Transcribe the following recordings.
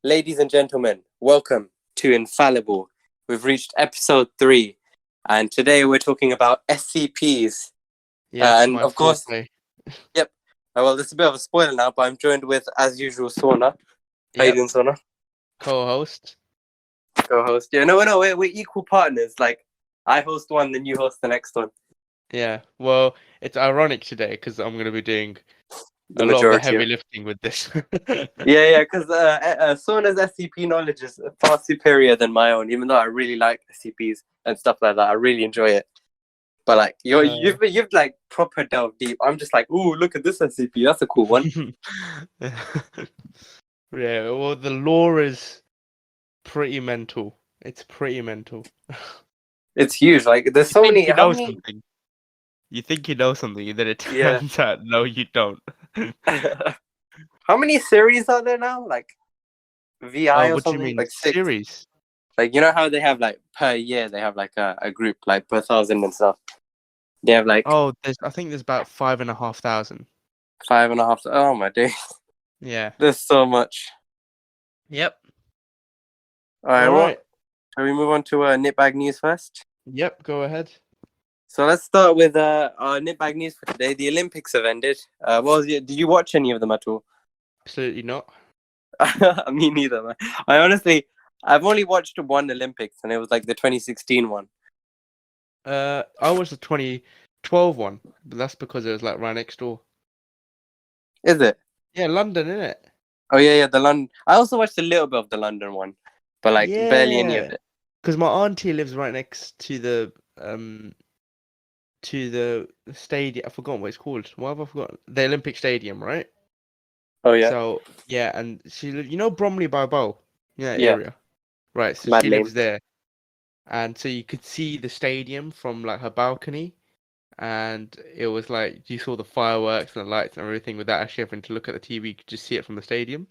Ladies and gentlemen, welcome to Infallible. We've reached episode 3, and today we're talking about SCPs. Yes, And my of course, forte. yep. Well, this is a bit of a spoiler now, but I'm joined with, as usual, Sona. How you Yep, doing, Sona? co-host. Co-host. Yeah, no, we're equal partners. Like, I host one, then you host the next one. Yeah, well, it's ironic today because I'm going to be doing The a lot of the majority heavy of. lifting with this. Yeah, because Sona's SCP knowledge is far superior than my own, even though I really like SCPs and stuff like that. I really enjoy it. But like you've like proper delved deep. I'm just like, ooh, look at this SCP. That's a cool one. Yeah, well, the lore is pretty mental. It's pretty mental. It's huge. Like there's You so think many. you How know many? something. You think you know something, and then it Yeah. turns out no, you don't. How many series are there now? Like VI or What do you something? mean Like 6. series? Like you know how they have like per year they have like a group like per 1,000 and stuff. They have like Oh, I think there's about 5,500. 5.5. Oh my days. Yeah. There's so much. Yep. All right. All Well, right. shall we move on to Nitbag news first? Yep. Go ahead. So let's start with our Nitbag news for today. The Olympics have ended. What was it? Did you watch any of them at all? Absolutely not. Me neither, man. I've only watched one Olympics, and it was like the 2016 one. I watched the 2012 one, but that's because it was like right next door. Is it? Yeah, London, innit? Oh yeah, the London. I also watched a little bit of the London one, but like barely any of Yeah, it. because my auntie lives right next to the stadium. I forgot what it's called. Why have I forgotten? The Olympic Stadium, right? Oh yeah, So yeah, and you know Bromley by Bow, yeah, yeah. area, right? So Mad she name. lives there, and so you could see the stadium from like her balcony. And it was like you saw the fireworks and the lights and everything without actually having to look at the TV. You could just see it from the stadium.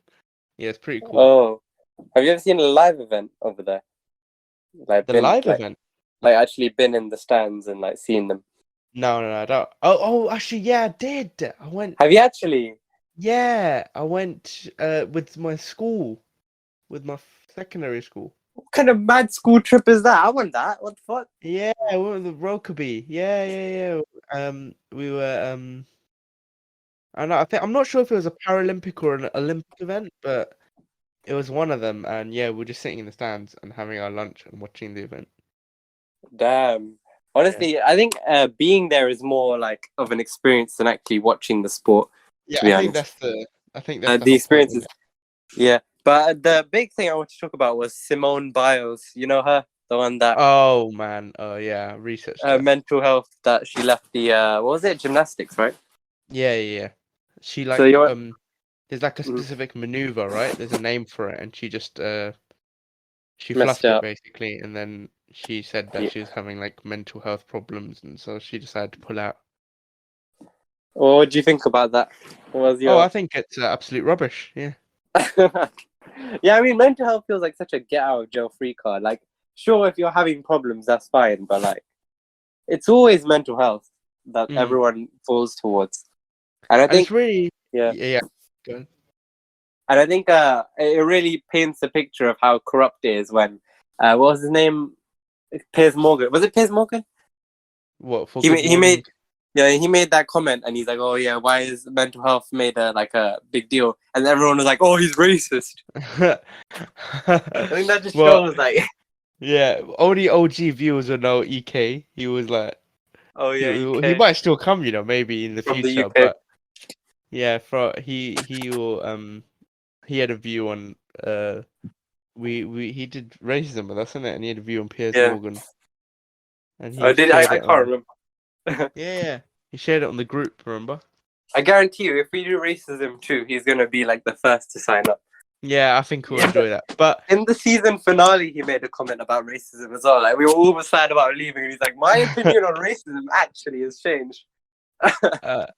Yeah, it's pretty cool. Oh, have you ever seen a live event over there? Like The been live event? like actually been in the stands and like seen them. No, I don't. Oh, actually, yeah, I did. I went. Have you actually? Yeah, I went with my school, with my secondary school. What kind of mad school trip is that? I want that. What the fuck? Yeah, we went with the Rokeby. Yeah. We were I'm not sure if it was a Paralympic or an Olympic event, but it was one of them. And yeah, we were just sitting in the stands and having our lunch and watching the event. Damn. Honestly, I think being there is more like of an experience than actually watching the sport. Yeah, To be honest, I think that's the the whole point, experience isn't is it? yeah. But the big thing I want to talk about was Simone Biles. You know her, the one that Oh man, oh yeah, research stuff. mental health that she left the what was it, gymnastics, right? Yeah. She So like you're there's like a specific maneuver, right? There's a name for it, and she just she messed fluffed it up. basically, and then she said that Yeah. she was having like mental health problems, and so she decided to pull out. Well, what do you think about that? What was Oh, your I think it's absolute rubbish. Yeah. yeah, I mean, mental health feels like such a get out of jail free card. Like, sure, if you're having problems, that's fine, but like, it's always mental health that everyone falls towards. And I And it's think, really yeah, yeah. Go ahead. and I think it really paints a picture of how corrupt it is when, what was his name? Piers Morgan. Was it Piers Morgan? What for? He Good he morning. made yeah he made that comment and he's like, oh yeah, why is mental health made a big deal? And everyone was like, oh, he's racist. I think that just Well, shows like. yeah. Only OG viewers will know EK. He was like, Oh yeah, he UK might still come, maybe in the from the future, UK. but yeah, he will he had a view on he did racism with us, isn't it? And he had a view on Piers Yeah. Morgan, and I he did. shared I it can't on remember. yeah, he shared it on the group. Remember? I guarantee you, if we do racism too, he's gonna be like the first to sign up. Yeah, I think we'll enjoy that. But In the season finale, he made a comment about racism as well. Like we were all sad about leaving, and he's like, "My opinion on racism actually has changed." but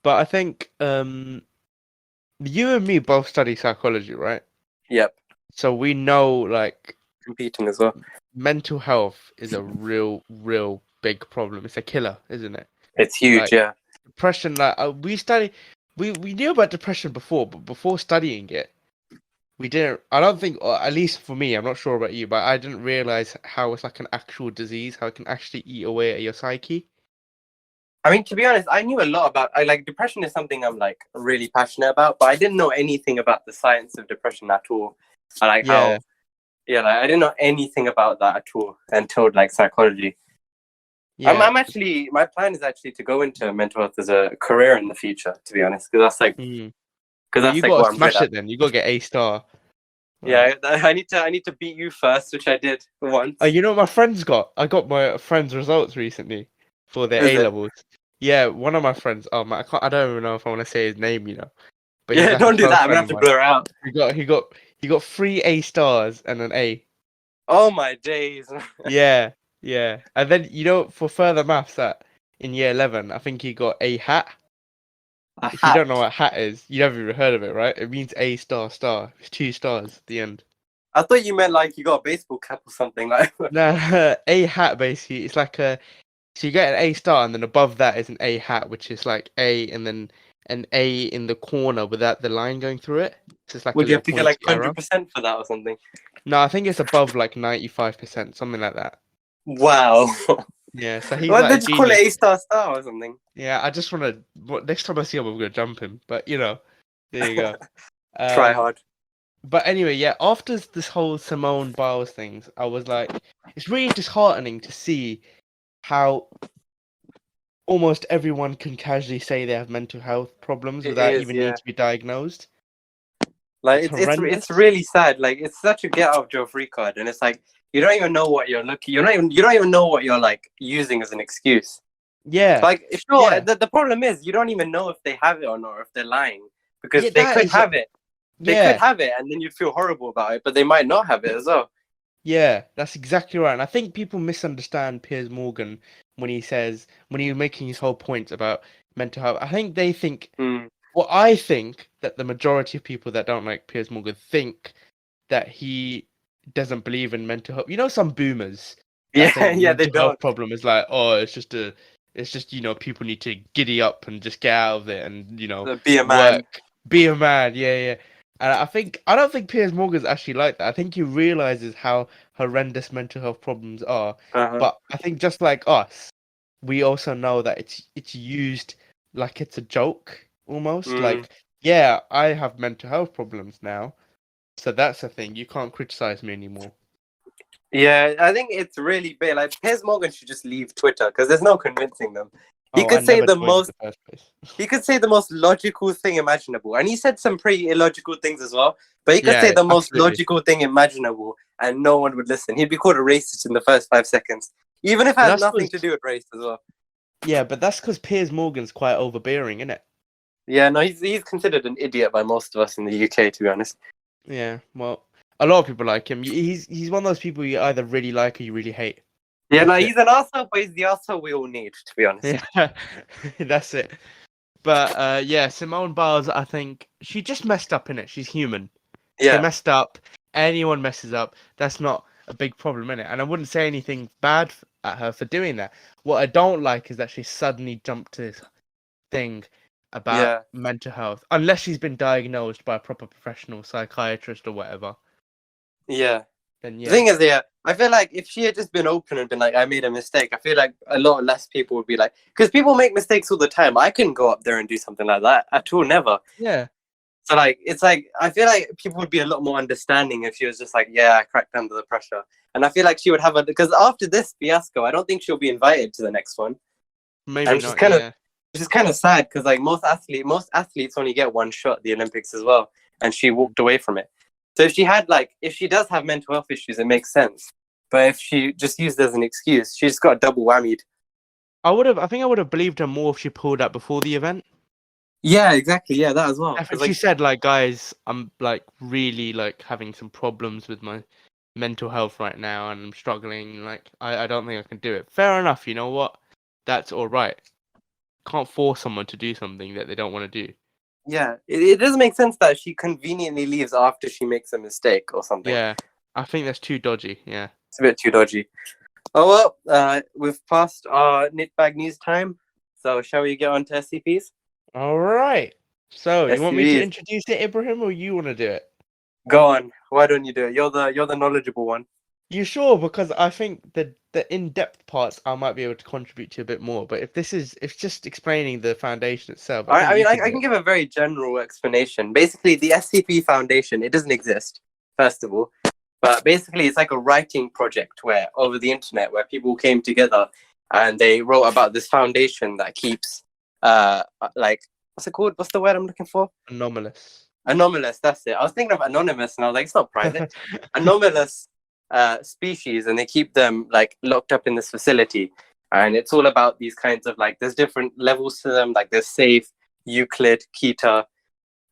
I think you and me both study psychology, right? Yep, So we know like competing as well. mental health is a real big problem. It's a killer, isn't it? It's huge, Like yeah. depression, like we knew about depression before, but before studying it, we didn't. I don't think, or at least for me, I'm not sure about you, but I didn't realize how it's like an actual disease, how it can actually eat away at your psyche. I mean, to be honest, I knew a lot about. I like depression is something I'm like really passionate about, but I didn't know anything about the science of depression at all. I like Yeah, how, yeah, like I didn't know anything about that at all until like psychology. yeah. I'm actually, my plan is actually to go into mental health as a career in the future, to be honest, Mm. because Well, that's you like gotta what I'm good smash at. it then. You gotta get A-star. Like, Yeah, I need to beat you first, which I did oh, once. you know what my friends got? I got my friends' results recently for their Is A it? levels. Yeah, one of my friends. Oh man, I don't even know if I want to say his name. But he's Yeah, like a don't do that. close I'm gonna friend have of to mine. blur out. He got 3 A-stars and an A. Oh my days. Yeah, yeah. And then for further maths that in year 11, I think he got a hat. A If you hat. don't know what hat is, you never even heard of it, right? It means A star star. It's 2 stars at the end. I thought you meant like you got a baseball cap or something like. Nah, a hat basically. It's like so you get an A-star and then above that is an A hat, which is like A and then an A in the corner without the line going through it. So it's like a Would you little have to get like pointy arrow. 100% for that or something? No, I think it's above like 95%, something like that. Wow. Yeah, so he's Why like a did you call it genius. A star star or something? Yeah, I just want to. Next time I see him, I'm gonna jump him. But there you go. Try Um, hard. but anyway, yeah. After this whole Simone Biles things, I was like, it's really disheartening to see how almost everyone can casually say they have mental health problems It without is, even needing yeah. to be diagnosed. Like It's it's horrendous. really sad. Like it's such a get out of jail free card, and it's like you don't even know what you're looking. You don't even know what you're like using as an excuse. Yeah, Like sure, yeah, the problem is you don't even know if they have it or not, or if they're lying, yeah. because they That could is, have it. They could yeah, have it, and then you'd feel horrible about it, but they might not have it as well. yeah. That's exactly right. And I think people misunderstand Piers Morgan when he was making his whole point about mental health. I think they think. Mm. Well, I think that the majority of people that don't like Piers Morgan think that he doesn't believe in mental health. Some boomers that Yeah, think yeah, they mental health don't. problem is like, oh, it's just people need to giddy up and just get out of it and Be a man. work, be a man. Yeah, yeah. And I don't think Piers Morgan's actually like that. I think he realizes how horrendous mental health problems are. Uh-huh. But I think just like us, we also know that it's used like it's a joke almost. Mm. Like, yeah, I have mental health problems now, so that's the thing. You can't criticize me anymore. Yeah, I think it's really big. Like Piers Morgan should just leave Twitter because there's no convincing them. He Oh, I could say never the joined in most. the first place. He could say the most logical thing imaginable, and he said some pretty illogical things as well. But he could say Yeah, the most absolutely. logical thing imaginable, and no one would listen. He'd be called a racist in the first 5 seconds, even if it But has that's nothing because to do with race as well. but that's because Piers Morgan's quite overbearing, isn't it? Yeah, no, he's considered an idiot by most of us in the UK, to be honest. Yeah. Well, a lot of people like him. He's one of those people you either really like or you really hate. Yeah, no, That's it. he's an arsehole, but he's the arsehole we all need, to be honest. Yeah, that's it. But yeah, Simone Biles, I think she just messed up in it. She's human. She Yeah, messed up. Anyone messes up. That's not a big problem in it. And I wouldn't say anything bad at her for doing that. What I don't like is that she suddenly jumped to this thing about yeah. mental health, unless she's been diagnosed by a proper professional psychiatrist or whatever. Yeah. Then The yeah, thing is, yeah, I feel like if she had just been open and been like, I made a mistake, I feel like a lot less people would be like, because people make mistakes all the time. I couldn't go up there and do something like that at all, never. yeah, So, like, it's like, I feel like people would be a lot more understanding if she was just like, yeah, I cracked under the pressure. And I feel like she would have because after this fiasco, I don't think she'll be invited to the next one. maybe And she's not. kind of, Yeah, which is kind of sad because, like, most athletes only get one shot at the Olympics as well. And she walked away from it. So if she does have mental health issues, it makes sense. But if she just used it as an excuse, she just got double whammied. I think I would have believed her more if she pulled out before the event. Yeah, exactly. Yeah, that as well. If Because she like, said like, guys, I'm like really like having some problems with my mental health right now and I'm struggling, like I don't think I can do it. Fair enough, you know what? That's all right. Can't force someone to do something that they don't want to do. yeah, it doesn't make sense that she conveniently leaves after she makes a mistake or something. Yeah, I think that's too dodgy. Yeah. It's a bit too dodgy. Oh well, we've passed our knitbag news time. So shall we get on to SCPs? All right. So, you want me to SCPs. introduce it, Ibrahim, or you want to do it? Go on. Why don't you do it? You're the knowledgeable one. You sure? Because I think the in-depth parts I might be able to contribute to a bit more. But if just explaining the foundation itself, I I think mean, you I can do can it. give a very general explanation. Basically, the SCP Foundation, it doesn't exist, first of all. But basically, it's like a writing project where over the internet, where people came together and they wrote about this foundation that keeps, like, what's it called? What's the word I'm looking for? Anomalous. Anomalous. That's it. I was thinking of anonymous, and I was like, it's not private. Anomalous species, and they keep them like locked up in this facility. And it's all about these kinds of like, there's different levels to them. Like there's safe, Euclid, Kita,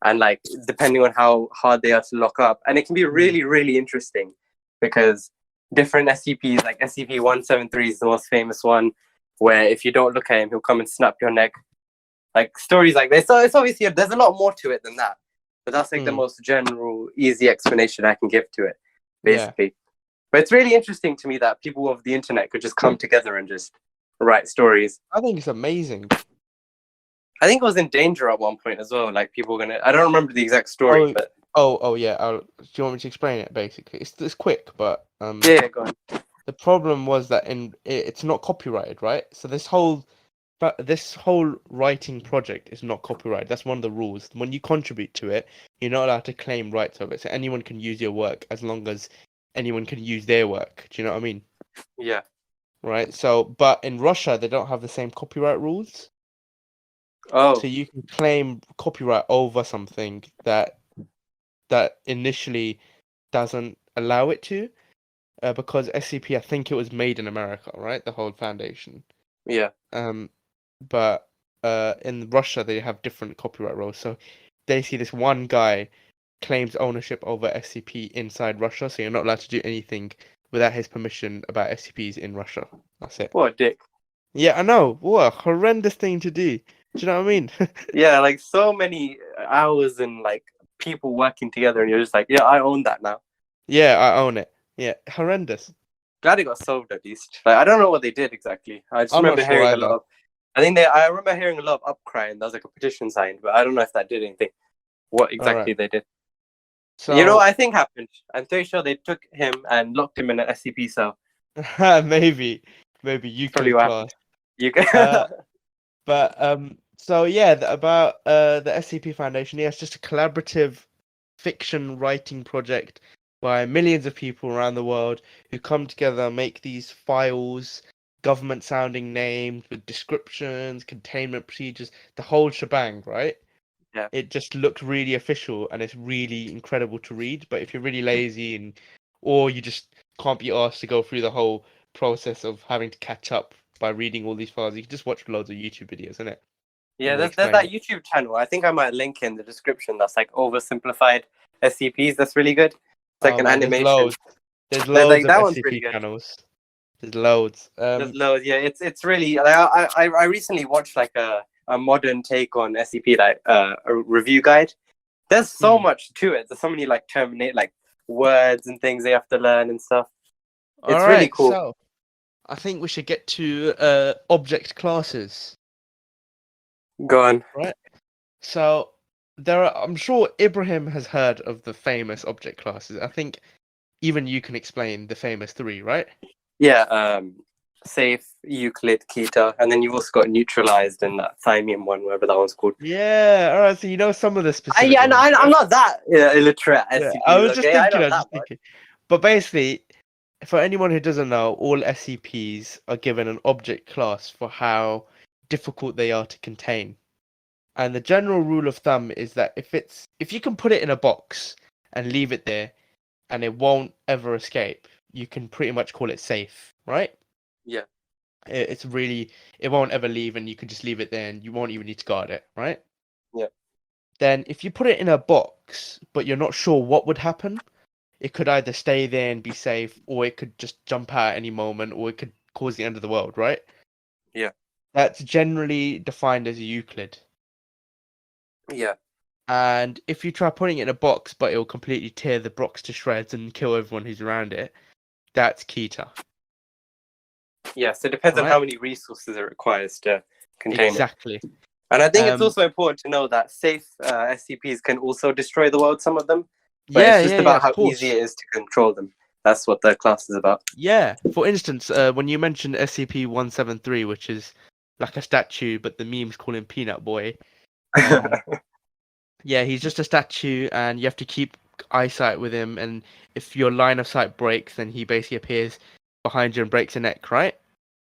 and like depending on how hard they are to lock up, and it can be really, really interesting because different SCPs, like SCP-173 is the most famous one, where if you don't look at him, he'll come and snap your neck. Like stories like this. So it's obviously there's a lot more to it than that, but that's like the most general, easy explanation I can give to it, basically. Yeah. But it's really interesting to me that people of the internet could just come together and just write stories. I think it's amazing. I think it was in danger at one point as well. Like people were gonna. I don't remember the exact story, but yeah. Do you want me to explain it? Basically, it's quick, but yeah, go on. The problem was that it's not copyrighted, right? So this whole writing project is not copyrighted. That's one of the rules. When you contribute to it, you're not allowed to claim rights of it. So anyone can use your work as long as anyone can use their work. Do you know what I mean? Yeah. Right. So, but in Russia, they don't have the same copyright rules. Oh. So you can claim copyright over something that initially doesn't allow it to, because SCP, I think it was made in America, right? The whole foundation. Yeah. But in Russia they have different copyright rules. So they see this one guy claims ownership over SCP inside Russia, so you're not allowed to do anything without his permission about SCPs in Russia. That's it. What a dick. Yeah, I know. What a horrendous thing to do. Do you know what I mean? Yeah, like so many hours and like people working together, and you're just like, yeah, I own that now. Yeah, I own it. Yeah, horrendous. Glad it got solved at least. Like I don't know what they did exactly. I just remember hearing a lot of. I remember hearing a lot of upcry, and there was like a petition signed, but I don't know if that did anything. What exactly they did. So you know what I think happened? I'm pretty sure they took him and locked him in an SCP cell. maybe Euclid class. You can. So yeah, about the SCP Foundation. Yeah, it's just a collaborative fiction writing project by millions of people around the world who come together, make these files, government-sounding names with descriptions, containment procedures, the whole shebang, right? Yeah. It just looks really official and it's really incredible to read. But if you're really lazy or you just can't be asked to go through the whole process of having to catch up by reading all these files, you can just watch loads of YouTube videos, isn't it? Yeah, there's that YouTube channel. I think I might link in the description. That's like oversimplified SCPs. That's really good. It's like an animation. There's loads of SCP channels. There's loads. There's loads. Yeah, it's really. I recently watched like a modern take on SCP, like a review guide. There's so much to it. There's so many like words and things they have to learn and stuff. It's really cool. So I think we should get to object classes. Go on. Right. So I'm sure Ibrahim has heard of the famous object classes. I think even you can explain the famous three, right? Yeah. Safe, Euclid, Kita, and then you've also got neutralized and that Thymium one, whatever that one's called. Yeah. All right. So you know some of the specific. Yeah. No, I'm not that illiterate. Yeah, I was just thinking. But basically, for anyone who doesn't know, all SCPs are given an object class for how difficult they are to contain. And the general rule of thumb is that if you can put it in a box and leave it there and it won't ever escape, you can pretty much call it safe, right? Yeah. It won't ever leave and you can just leave it there and you won't even need to guard it, right? Yeah. Then if you put it in a box but you're not sure what would happen, it could either stay there and be safe, or it could just jump out at any moment, or it could cause the end of the world, right? Yeah. That's generally defined as a Euclid. Yeah. And if you try putting it in a box, but it will completely tear the box to shreds and kill everyone who's around it, that's Kita. Yeah, so it depends on how many resources it requires to contain it. Exactly. And I think it's also important to know that safe SCPs can also destroy the world, some of them. but it's Yeah, just yeah, yeah, about of how easy course. it is to control them. That's what the class is about. Yeah. For instance, when you mentioned SCP-173, which is like a statue, but the memes call him Peanut Boy. Um, yeah, he's just a statue, and you have to keep eyesight with him. And if your line of sight breaks, then he basically appears behind you and breaks your neck, right?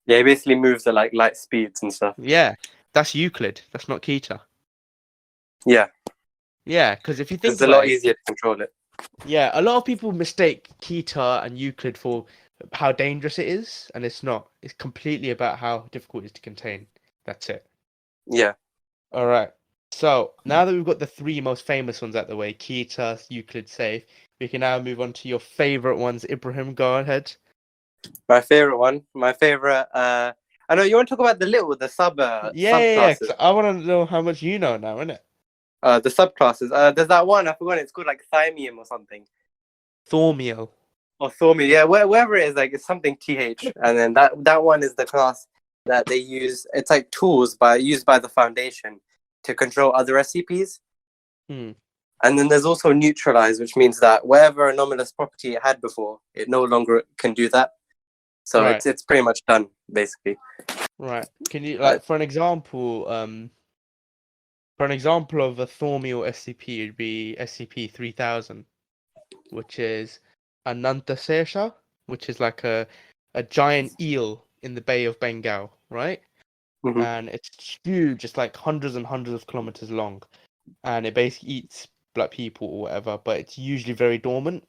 Yeah, he basically moves at like light speeds and stuff. Yeah, that's Euclid. That's not Keter. Yeah, Yeah, because if you think it's a about lot it, easier to control it. yeah, a lot of people mistake Keter and Euclid for how dangerous it is, and it's not. It's completely about how difficult it is to contain. That's it. Yeah. All right. So now that we've got the three most famous ones out the way, Keter, Euclid, Safe, we can now move on to your favorite ones. Ibrahim, go ahead. My favorite one. My favorite. I know you want to talk about the Yeah, yeah, yeah. 'Cause subclasses. I want to know how much you know now, innit? The subclasses. There's that one. I forgot. It's called like thymium or something, Thormiel. or thaumium. Yeah, wherever it is, like it's something th. And then that one is the class that they use. It's like tools used by the Foundation to control other SCPs. Hmm. And then there's also neutralize, which means that whatever anomalous property it had before, it no longer can do that. So Right, it's pretty much done, basically. right. Can you Uh, like for an example of a Thormiel SCP, it'd be SCP-3000, which is Anantasesha, which is like a giant eel in the Bay of Bengal, right? mhm. And it's huge. It's like hundreds and hundreds of kilometers long, and it basically eats like people or whatever. But it's usually very dormant.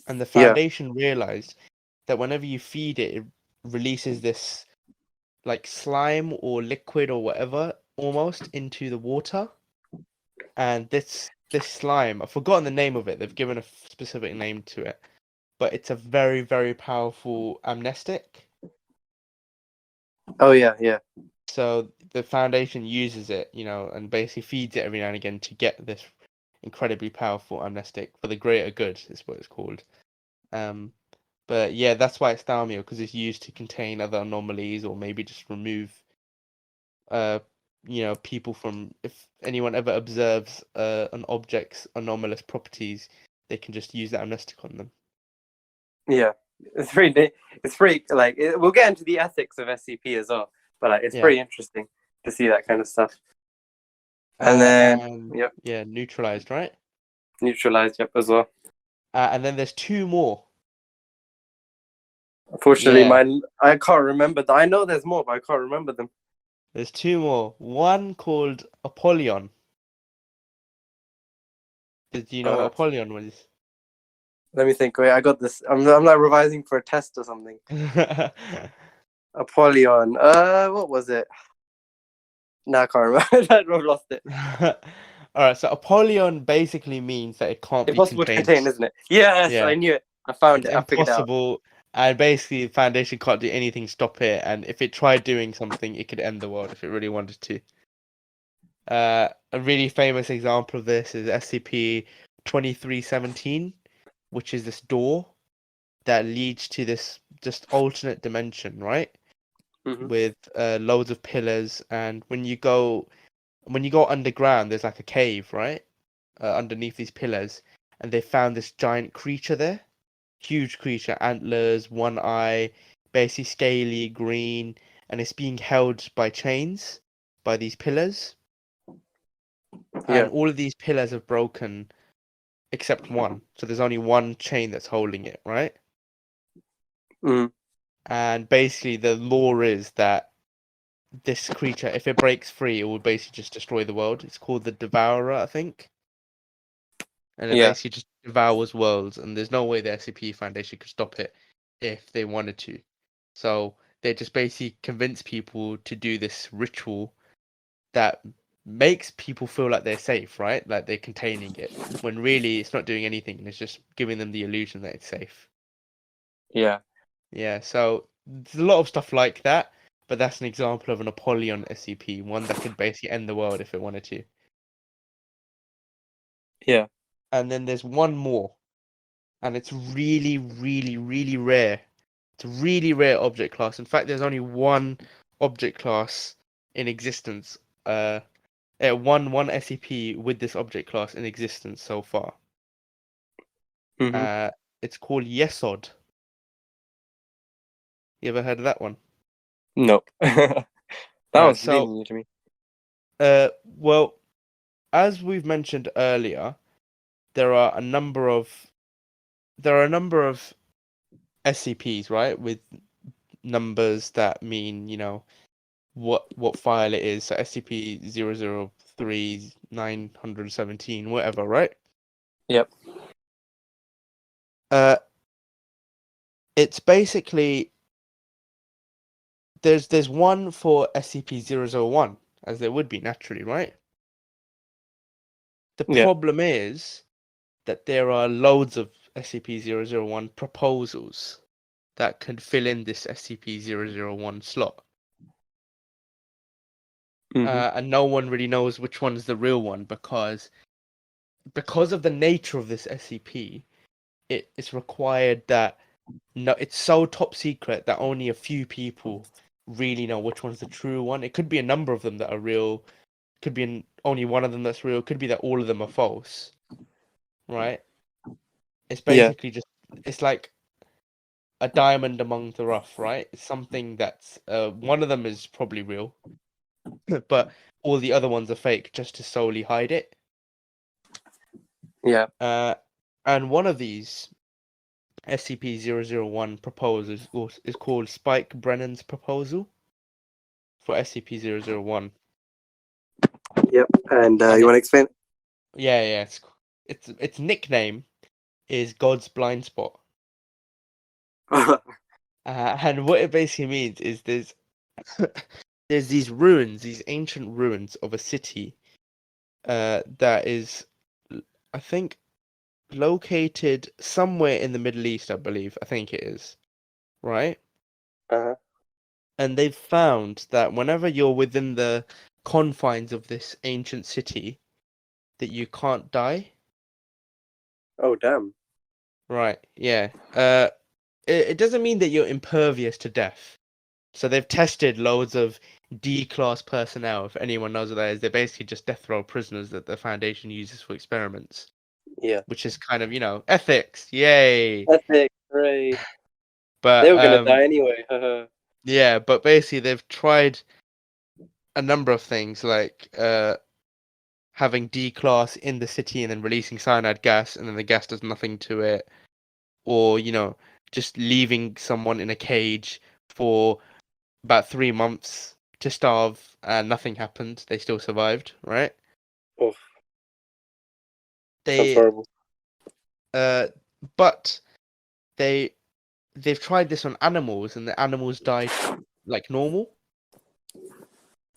And the Yeah, Foundation realized that whenever you feed it, it releases this like slime or liquid or whatever almost into the water. And this slime, I've forgotten the name of it. They've given a specific name to it, but it's a very, very powerful amnestic. oh yeah, yeah, So the Foundation uses it, and basically feeds it every now and again to get this incredibly powerful amnestic for the greater good, is what it's called. Um, but yeah, that's why it's Thalmio, because it's used to contain other anomalies or maybe just remove, uh, people from, if anyone ever observes an object's anomalous properties, they can just use that amnestic on them. yeah. It's pretty like we'll get into the ethics of SCP as well, but like it's Yeah. pretty interesting to see that kind of stuff. And then And yep, yeah, neutralized, right? neutralized, yep, as well. And then there's two more. Unfortunately, Yeah. mine I can't remember. I know there's more, but I can't remember them. There's two more. One called Apollyon. Do you know what Uh, Apollyon was? Let me think. Wait, I got this. I'm like revising for a test or something. Apollyon. What was it? No, I can't remember. I've lost it. All right, so Apollyon basically means that it can't be Impossible to contained. contain, isn't it? Yes, Yeah, I knew it. I found it's it. I figured it out. impossible, and basically the Foundation can't do anything to stop it. And if it tried doing something, it could end the world if it really wanted to. A really famous example of this is SCP-2317, which is this door that leads to this just alternate dimension, right? Hmm. With loads of pillars, and when you go underground, there's like a cave, right? Underneath these pillars, and they found this giant creature there, huge creature, antlers, one eye, basically scaly, green, and it's being held by chains by these pillars, and Yeah. all of these pillars have broken except one, so there's only one chain that's holding it, right? Mm. And basically, the law is that this creature, if it breaks free, it will basically just destroy the world. It's called the Devourer, I think. And it Yeah. basically just devours worlds, and there's no way the SCP Foundation could stop it if they wanted to. So they just basically convince people to do this ritual that makes people feel like they're safe, right? Like they're containing it, when really it's not doing anything, and it's just giving them the illusion that it's safe. Yeah. Yeah, so there's a lot of stuff like that, but that's an example of an Apollyon SCP, one that could basically end the world if it wanted to. Yeah. And then there's one more, and it's really, really, really rare. It's a really rare object class. In fact, there's only one object class in existence. One SCP with this object class in existence so far. Mm-hmm. It's called Yesod. You ever heard of that one? Nope. That Right. was really So, new to me. well, as we've mentioned earlier, there are a number of SCPs, right, with numbers that mean, what file it is. So SCP-003, 917, whatever, right? Yep. Uh, it's basically there's one for SCP-001, as there would be naturally, right? The Yeah. problem is that there are loads of SCP-001 proposals that can fill in this SCP-001 slot. Mm-hmm. And no one really knows which one's the real one because of the nature of this SCP, it's required that no, it's so top secret that only a few people really know which one's the true one. It could be a number of them that are real, could be only one of them that's real, could be that all of them are false, right? It's Yeah. basically just it's like a diamond among the rough, right? It's something that's one of them is probably real, but all the other ones are fake just to solely hide it. Yeah. And one of these SCP-001 proposals is called Spike Brennan's proposal for SCP-001. Yep. And And you want to it's explain? yeah, its nickname is God's blind spot. And what it basically means is there's these ruins, these ancient ruins of a city that is, I think, located somewhere in the Middle East, I believe. I think it is, right? Uh-huh. And they've found that whenever you're within the confines of this ancient city, that you can't die. Oh, damn. Right, yeah. It doesn't mean that you're impervious to death. So they've tested loads of D-class personnel. If anyone knows what that is, they're basically just death row prisoners that the Foundation uses for experiments, Yeah. which is kind of, ethics. Yay! Epic. Great. They But were gonna die anyway. yeah, but basically they've tried a number of things like having D-class in the city and then releasing cyanide gas and then the gas does nothing to it, or just leaving someone in a cage for about 3 months to starve and nothing happened. They still survived, right? Oh, sounds They horrible. but they've tried this on animals and the animals died like normal.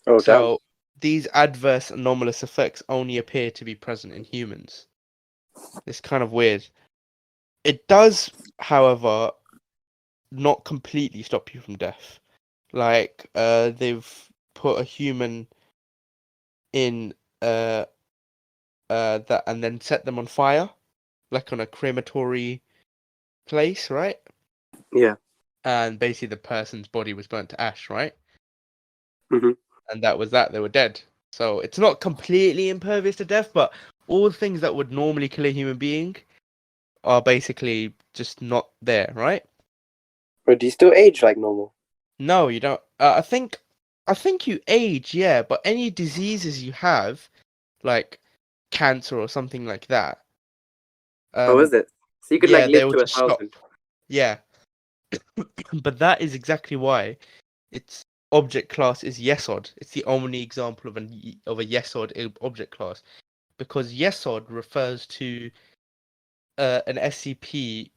Oh, damn. So these adverse anomalous effects only appear to be present in humans. It's kind of weird. It does, however, not completely stop you from death. Like they've put a human in that and then set them on fire, like on a crematory place, right? Yeah. And basically the person's body was burnt to ash, right? Mm-hmm. And that was that. They were dead. So it's not completely impervious to death, but all the things that would normally kill a human being are basically just not there, right? But do you still age like normal? No, you don't. I think you age, yeah, but any diseases you have, like cancer or something like that, Oh, is it? So you could like yeah, they live will to just stop. 1,000. Yeah, but that is exactly why its object class is Yesod. It's the only example of a Yesod object class because Yesod refers to an SCP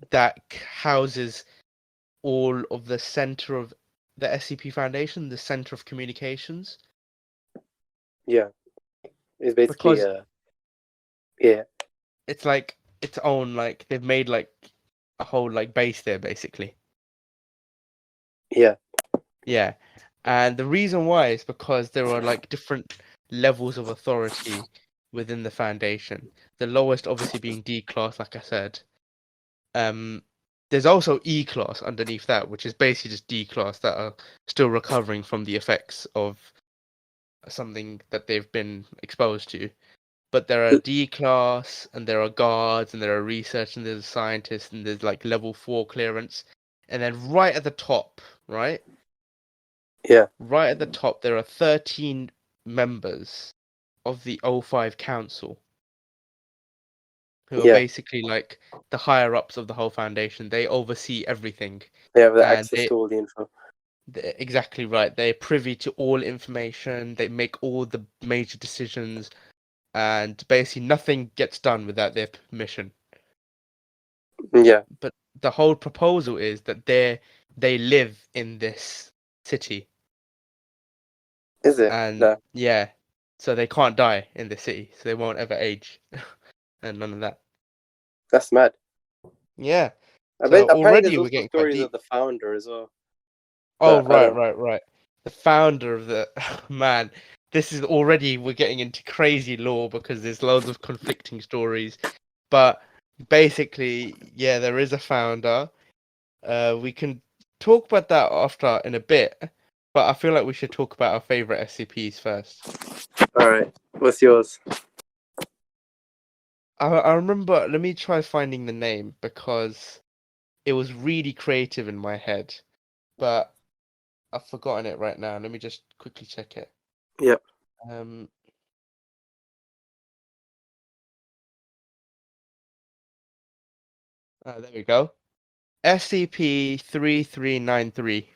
that houses all of the center of the SCP Foundation, the center of communications. Yeah. It's basically Because yeah. it's like its own, like they've made like a whole like base there basically. Yeah. Yeah. And the reason why is because there are like different levels of authority within the Foundation. The lowest obviously being D class, like I said. Um there's also E class underneath that, which is basically just D class that are still recovering from the effects of something that they've been exposed to. but there are D class, and there are guards, and there are research, and there's a scientist, and there's like level 4 clearance, and then right at the top, right Yeah. at the top, there are 13 members of the O5 Council, who are Yeah. basically like the higher ups of the whole foundation. They oversee everything, They have the and access to all the info. they're exactly right. They're privy to all information. They make all the major decisions, and basically nothing gets done without their permission. Yeah. But the whole proposal is that they live in this city, Is it? and No. yeah, so they can't die in the city, so they won't ever age, and none of that. That's mad. Yeah. I So bet apparently there's already we're also getting quite stories of deep. the founder as well. Oh, But I right, don't. right, right. The founder of the man. This is already we're getting into crazy lore because there's loads of conflicting stories. But basically, yeah, there is a founder. We can talk about that after in a bit. But I feel like we should talk about our favorite SCPs first. All right. What's yours? I remember. Let me try finding the name because it was really creative in my head, but I've forgotten it right now. Let me just quickly check it. Yep. Um. There we go. SCP-3393.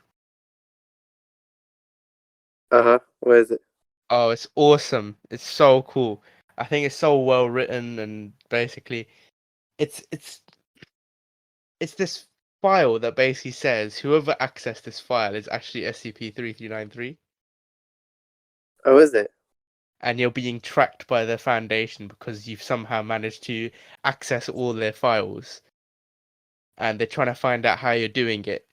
Uh-huh. Where is it? Oh, it's awesome. It's so cool. I think it's so well written, and basically it's it's it's this file that basically says whoever accessed this file is actually SCP-3393, Oh, is it? and you're being tracked by the Foundation because you've somehow managed to access all their files, and they're trying to find out how you're doing it,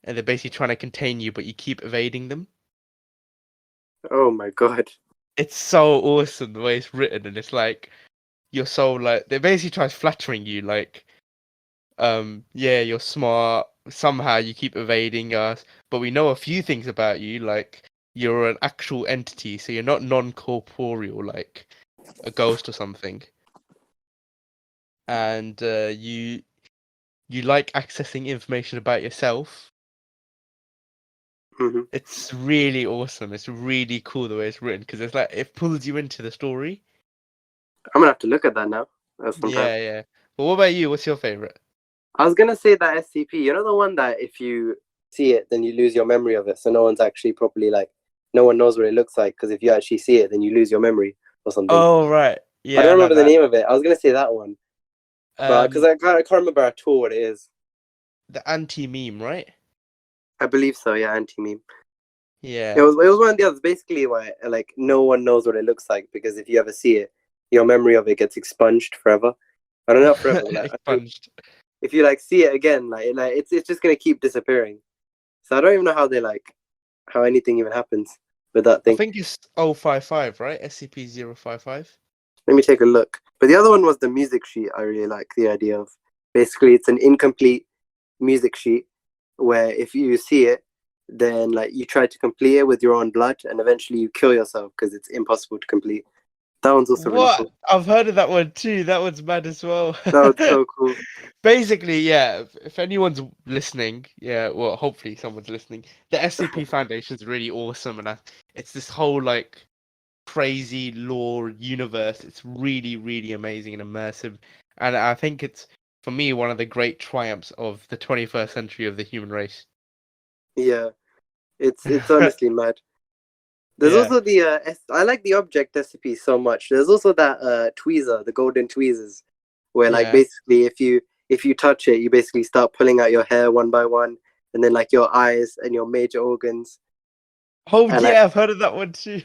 and they're basically trying to contain you, but you keep evading them. Oh my god. It's so awesome the way it's written, and it's like you're so like they basically tries flattering you, like yeah, you're smart, somehow you keep evading us, but we know a few things about you, like you're an actual entity, so you're not non-corporeal like a ghost or something, and you like accessing information about yourself. Hmm. It's really awesome. It's really cool the way it's written because it's like it pulls you into the story. I'm gonna have to look at that now. Sometime. Yeah, yeah. But what about you? What's your favorite? I was gonna say that SCP. You know the one that if you see it, then you lose your memory of it. So no one's actually properly like, no one knows what it looks like because if you actually see it, then you lose your memory or something. Oh, right. I Yeah, don't I know remember the that. name of it. I was gonna say that one, but because Um, I can't remember at all what it is. the anti-meme, right? I believe so. Yeah, anti meme. It Yeah. was one of the others. Basically, why like no one knows what it looks like because if you ever see it, your memory of it gets expunged forever. I don't know forever. But, like I think Expunged. if you like see it again, like it's just gonna keep disappearing. So I don't even know how they like how anything even happens with that I thing. think it's 055, right? SCP-055. Let me take a look. But the other one was the music sheet. I really like the idea of. Basically, it's an incomplete music sheet where if you see it, then like you try to complete it with your own blood, and eventually you kill yourself because it's impossible to complete. That one's also really What? cool. I've heard of that one too. That one's mad as well. That was so cool. Basically, yeah, if anyone's listening, yeah, well, hopefully someone's listening. The SCP Foundation is really awesome, and it's this whole like crazy lore universe. It's really, really amazing and immersive, and I think it's for me one of the great triumphs of the 21st century of the human race. Yeah, it's honestly mad. There's Yeah, also the I like the object SCP so much. There's also that tweezer, the golden tweezers, where like yeah. basically if you touch it, you basically start pulling out your hair one by one, and then like your eyes and your major organs. Oh And like yeah, I've heard of that one too.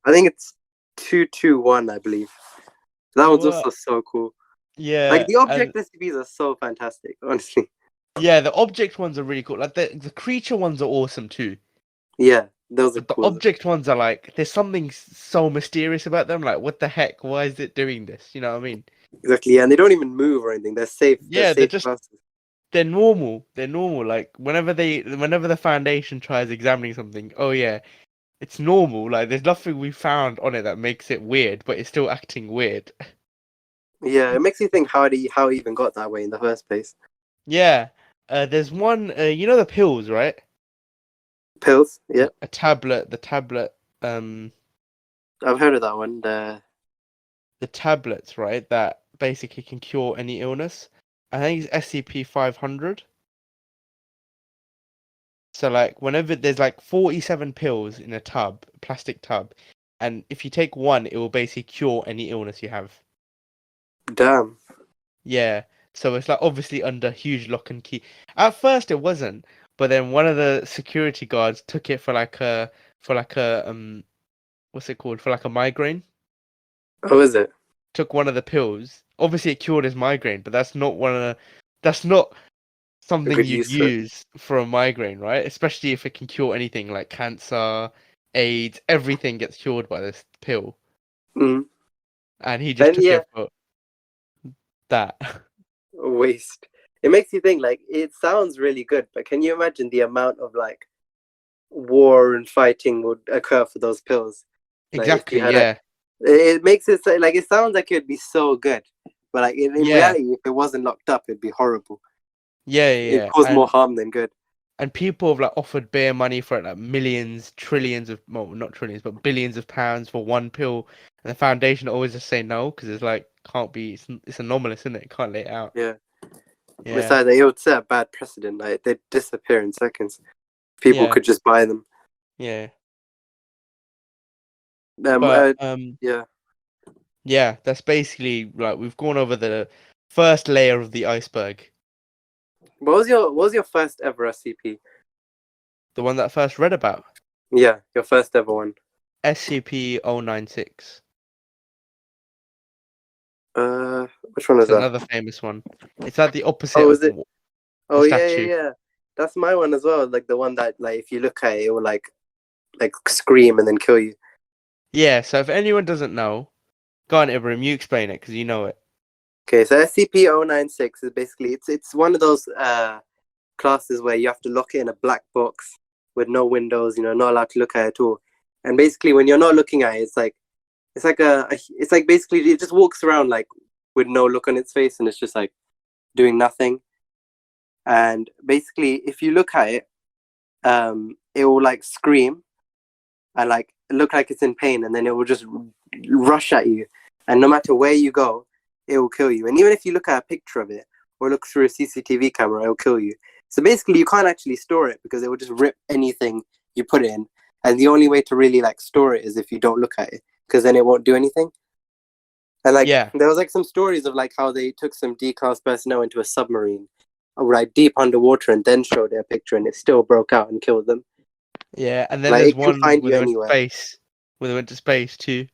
I think it's 221, I believe. That one's What? also so cool. Like Yeah, the and object SCPs are so fantastic, honestly. yeah, the object ones are really cool. Like the creature ones are awesome too. Yeah, those are But the cool. object ones are like there's something so mysterious about them. Like what the heck? Why is it doing this? You know what I mean? Exactly, yeah, and they don't even move or anything. They're safe. They're Yeah, they're safe just classes. they're normal. They're normal. Like whenever the Foundation tries examining something, oh yeah, it's normal. Like there's nothing we found on it that makes it weird, but it's still acting weird. Yeah, it makes you think how it even got that way in the first place. Yeah. There's one. You know the pills, right? Pills, yeah, A tablet. The tablet. Um, I've heard of that one. the tablets, right? That basically can cure any illness. I think it's SCP-500. So like whenever there's like 47 pills in a tub, plastic tub, and if you take one, it will basically cure any illness you have. Damn. Yeah. So it's like obviously under huge lock and key. At first it wasn't, but then one of the security guards took it for like a what's it called? For like a migraine. Oh, is it? Took one of the pills. Obviously it cured his migraine, but that's not A something good you'd use for it. use for a migraine, right? Especially if it can cure anything like cancer, AIDS, everything gets cured by this pill. Mm. And he just And took yeah, it for that. a waste. It makes you think. Like, it sounds really good, but can you imagine the amount of like war and fighting would occur for those pills? Like, if you Exactly, had a, yeah. it makes it like it sounds like it would be so good, but like in Yeah. reality, if it wasn't locked up, it'd be horrible. Yeah, It yeah, yeah. cause more harm than good. And people have like offered bare money for it, like millions, trillions of, well, not trillions, but billions of pounds for one pill. And the foundation always just say no because it's like can't be. It's anomalous, isn't it? Can't lay it out. Yeah. Yeah, Besides, it would set a bad precedent. Like, they'd disappear in seconds. People yeah, could just buy them. yeah. Um. But Uh, yeah. yeah, that's basically like we've gone over the first layer of the iceberg. What was your first ever SCP? The one that I first read about, Yeah, your first ever one. SCP-096. Which one is It's that? another famous one. It's at the opposite Oh, of is it? the Oh, yeah, yeah, statue. yeah. That's my one as well. Like the one that, like, if you look at it, it will like scream and then kill you. Yeah, so if anyone doesn't know, go on, Ibrahim, you explain it because you know it. Okay, so SCP-096 is basically it's one of those classes where you have to lock it in a black box with no windows. Not allowed to look at it at all. And basically, when you're not looking at it, it's like basically it just walks around like with no look on its face, and it's just like doing nothing. And basically, if you look at it, it will like scream and like look like it's in pain, and then it will just rush at you. And no matter where you go, it will kill you. And even if you look at a picture of it or look through a CCTV camera, it will kill you. So basically, you can't actually store it because it will just rip anything you put it in. And the only way to really like store it is if you don't look at it, because then it won't do anything. And like Yeah, there was like some stories of like how they took some declass personnel into a submarine, like deep underwater, and then showed their picture, and it still broke out and killed them. yeah, and then Like there's it can one find where you they went to anywhere. space, where they went to space too.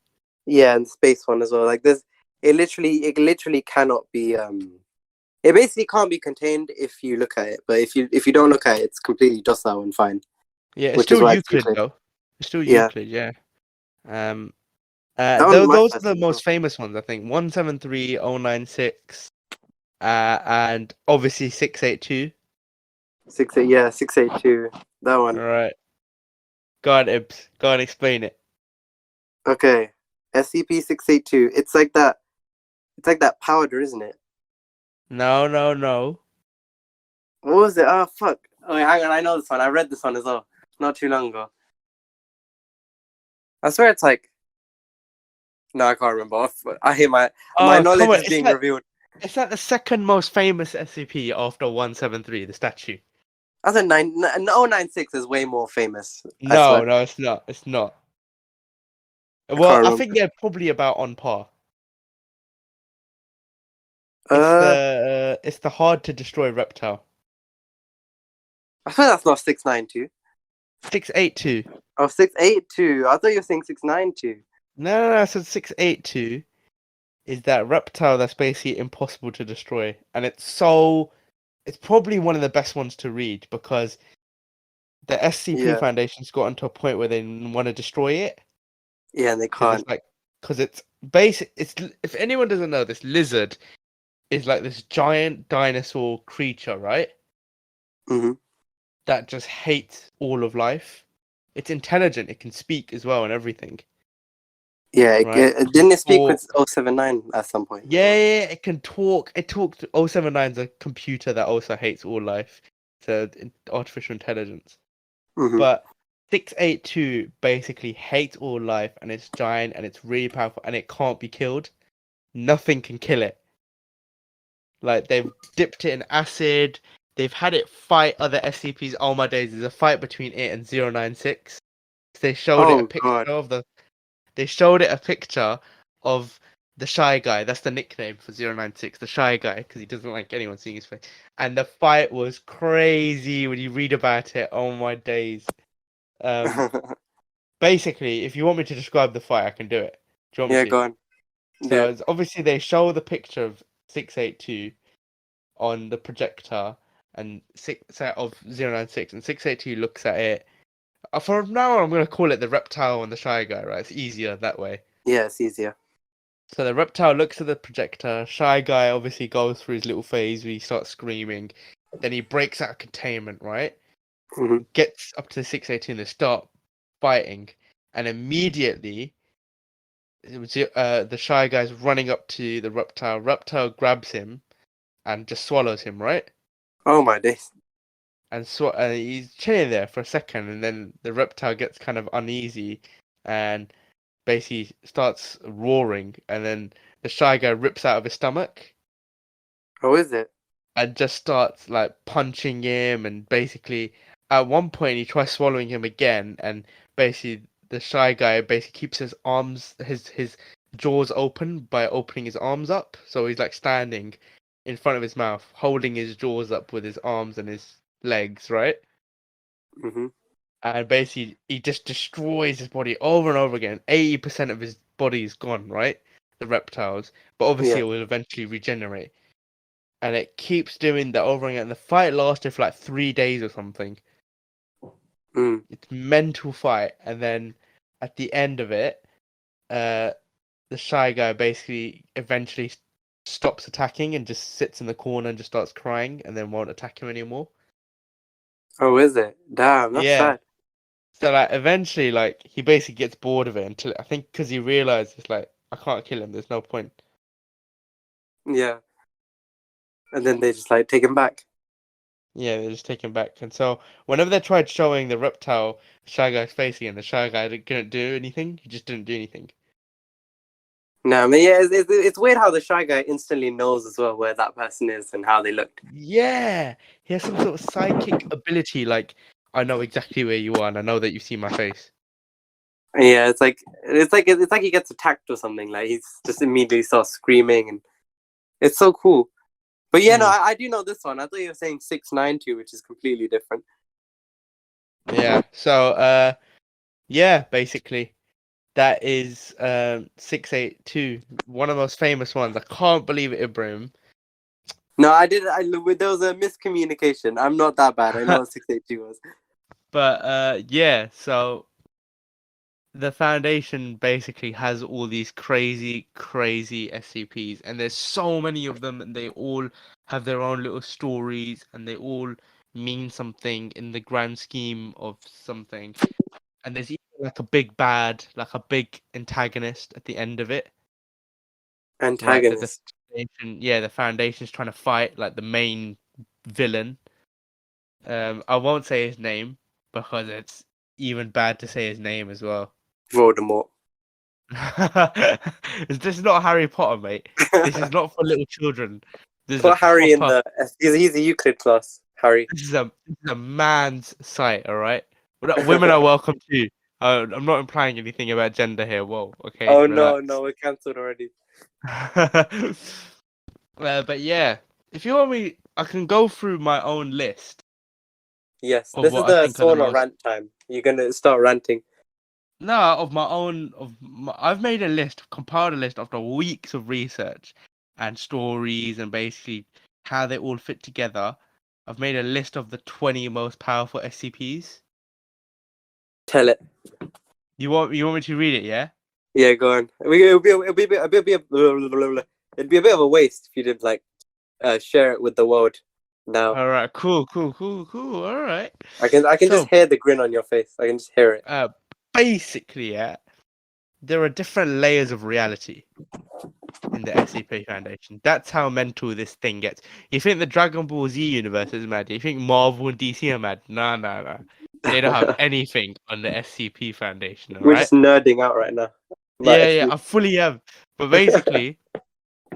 Yeah, and space one as well. Like it literally cannot be. It basically can't be contained if you look at it. But if you don't look at it, it's completely docile and fine. Yeah, it's Which is still why it's Euclid Euclid. though. It's still Yeah, Euclid, yeah. Um, that one was my those are first the one as most well. famous ones, I think. 173096, and obviously 682. 68, yeah, 682. That All one. right, go on, Ibs, go on, explain it. Okay, SCP-682. It's like that. It's like that powder, isn't it? No, no, no. What was it? Oh fuck. Oh, wait, hang on. I know this one. I read this one as well, not too long ago. I swear it's like. No, I can't remember. I hear my Oh, come knowledge on, is being revealed. it's like the second most famous SCP after 173, the statue. I said 096 is way more famous. I No, swear. no, it's not. It's not. I Well, can't I remember. think they're probably about on par. Uh, It's the hard to destroy reptile. I swear that's not 692. 682. Oh, 682. I thought you were saying 692. No, no, no. So 682 is that reptile that's basically impossible to destroy, and it's probably one of the best ones to read because the SCP Yeah, Foundation's gotten to a point where they want to destroy it yeah, and they because can't. it's basic. It's if anyone doesn't know, this lizard is like this giant dinosaur creature, right? Hmm. That just hates all of life. it's intelligent. It can speak as well and everything, Yeah, right? didn't it speak Talk. with 079 at some point? Yeah, it can talk. It talked. 079 is a computer that also hates all life. So artificial intelligence. Hmm. But 682 basically hates all life and it's giant and it's really powerful and it can't be killed. Nothing can kill it. Like they've dipped it in acid. They've had it fight other SCPs. Oh my days! There's a fight between it and 096. They showed it a Oh picture God. of the. They showed it a picture of the shy guy. That's the nickname for 096, the shy guy, because he doesn't like anyone seeing his face. And the fight was crazy when you read about it. Oh my days! Um, Basically, if you want me to describe the fight, I can do it. Do you want Yeah, me to? go on. So Yeah. it's obviously they show the picture of 682 on the projector and of 096 and 682 looks at it. From now on, I'm going to call it the reptile and the shy guy, right? It's easier that way. Yeah, it's easier. So the reptile looks at the projector. Shy guy obviously goes through his little phase where he starts screaming. Then he breaks out of containment, right? Hmm. Gets up to the 618. They start fighting, and immediately the shy guy's running up to the reptile. Reptile grabs him and just swallows him, right? Oh my days. And he's chilling there for a second, and then the reptile gets kind of uneasy, and basically starts roaring, and then the shy guy rips out of his stomach Oh, is it? and just starts like punching him, and basically at one point he tries swallowing him again, and basically the shy guy basically keeps his arms, his jaws open by opening his arms up, so he's like standing in front of his mouth, holding his jaws up with his arms and his legs, right? Hmm. And basically he just destroys his body over and over again. 80% of his body is gone, right? The reptiles, but obviously Yeah. it will eventually regenerate. And it keeps doing that over again. The fight lasted for like 3 days or something. Mm. It's mental fight, and then at the end of it, uh, the shy guy basically eventually stops attacking and just sits in the corner and just starts crying, and then won't attack him anymore. Oh, is it? Damn, that's Yeah. sad. So like eventually, like he basically gets bored of it until I think because he realizes like I can't kill him. There's no point. Yeah. And then they just like take him back. Yeah, they just take him back. And so whenever they tried showing the reptile shy guy's face again, the shy guy couldn't do anything. He just didn't do anything. No, I mean, yeah, it's weird how the shy guy instantly knows as well where that person is and how they looked. Yeah, he has some sort of psychic ability. Like I know exactly where you are, and I know that you've seen my face. Yeah, it's like he gets attacked or something. Like he's just immediately starts screaming, and it's so cool. But yeah, no, Mm. I do know this one. I thought you were saying 692, which is completely different. Yeah. So yeah, basically that is 682, one of the most famous ones. I can't believe it, Ibrahim. No, I did. There was a miscommunication. I'm not that bad. I know what 682 was. But yeah, so the Foundation basically has all these crazy, crazy SCPs, and there's so many of them, and they all have their own little stories, and they all mean something in the grand scheme of something. And there's even like a big bad, like a big antagonist at the end of it, right? That the Antagonist. Foundation, yeah, the Foundation's trying to fight like the main villain. I won't say his name because it's even bad to say his name as well. Voldemort. This is not Harry Potter, mate. This is not for little children. This is a Put Harry in proper. the. He's a Euclid class. Harry. This is a man's site. All right. Women are welcome too. I'm not implying anything about gender here. Whoa. Okay. Oh no, Relax. no, we're cancelled already. But yeah, if you want me, I can go through my own list Yes, of this is what I the think are the sauna most. rant time. You're gonna start ranting. No, of my own. I've made a list, compiled a list after weeks of research and stories, and basically how they all fit together. I've made a list of the 20 most powerful SCPs. Tell it. You want me to read it? Yeah. Yeah, go on. It'd be a bit of a waste if you didn't like share it with the world. now. All right, cool. All right. I can So, just hear the grin on your face. I can just hear it. basically, yeah, there are different layers of reality in the SCP Foundation. That's how mental this thing gets. You think the Dragon Ball Z universe is mad? You think Marvel and DC are mad? Nah. They don't have anything on the SCP Foundation, all We're right? just nerding out right now. About Yeah, SCP. I fully am. But basically,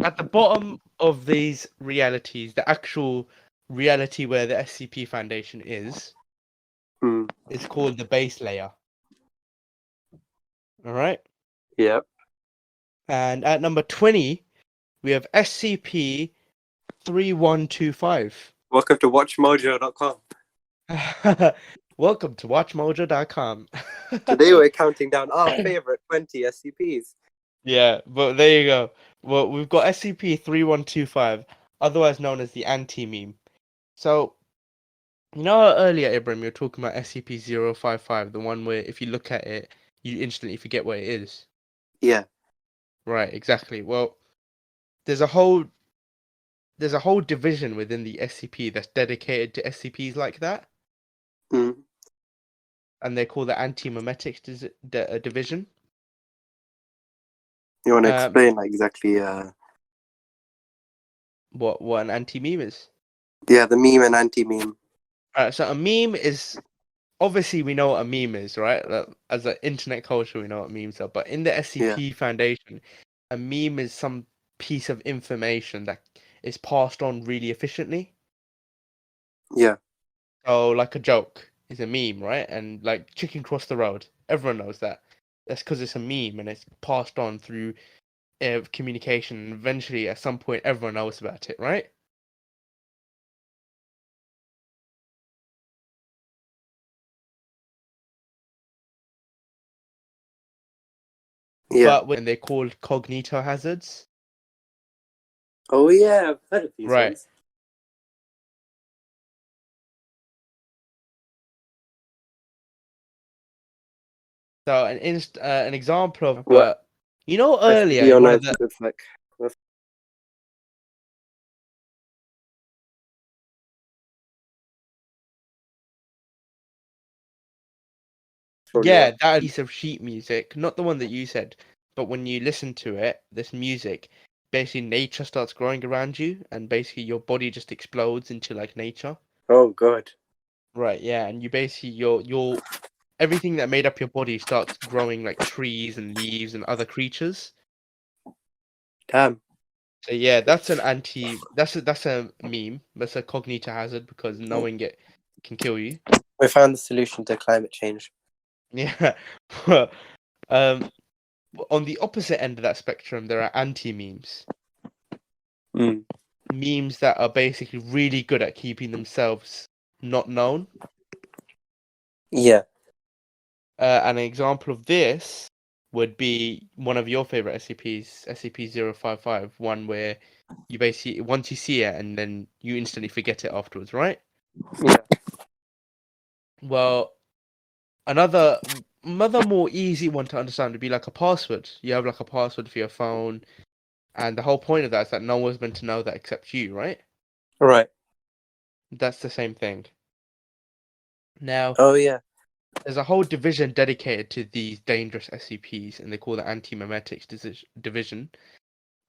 at the bottom of these realities, the actual reality where the SCP Foundation is called the base layer. All right? Yep. And at number 20, we have SCP 3125. Welcome to WatchMojo.com. Welcome to WatchMojo.com. Today we're counting down our favorite 20 SCPs. Yeah, but there you go. Well, we've got SCP-3125, otherwise known as the anti-meme. So, you know how earlier, Ibrahim, you were talking about SCP-055, the one where if you look at it, you instantly forget what it is. Yeah. Right, exactly. Well, there's a whole division within the SCP that's dedicated to SCPs like that, Mm. and they're called the anti-memetics division. You want to Um, explain like exactly? what an anti-meme is? Yeah, the meme and anti-meme. So a meme is obviously we know what a meme is, right? As an internet culture, we know what memes are. But in the Yeah. SCP Foundation, a meme is some piece of information that is passed on really efficiently. Yeah. So, like a joke is a meme, right? And like chicken cross the road, everyone knows that. That's because it's a meme and it's passed on through communication. And eventually, at some point, everyone knows about it, right? Yeah. But when they're called cognito hazards, Oh yeah, I've heard of these right? ones. So an example of What you know earlier SCP in on one of Earth the looks like? Probably yeah, one. that piece of sheet music, not the one that you said, but when you listen to it, this music, basically nature starts growing around you, and basically your body just explodes into like nature. Oh god. Right, yeah, and you basically your everything that made up your body starts growing like trees and leaves and other creatures. Damn. So yeah, that's a meme. That's a cognito hazard because knowing it can kill you. We found the solution to climate change. Yeah. um on the opposite end of that spectrum, there are anti-memes. Mm. Memes that are basically really good at keeping themselves not known. Yeah. An example of this would be one of your favorite SCPs, SCP-055, one where you basically, once you see it and then you instantly forget it afterwards, right? Yeah. Well, another more easy one to understand would be like a password. You have like a password for your phone, and the whole point of that is that no one's meant to know that except you, right? Right. That's the same thing. Now, Oh yeah. there's a whole division dedicated to these dangerous SCPs, and they call it anti-memetics division.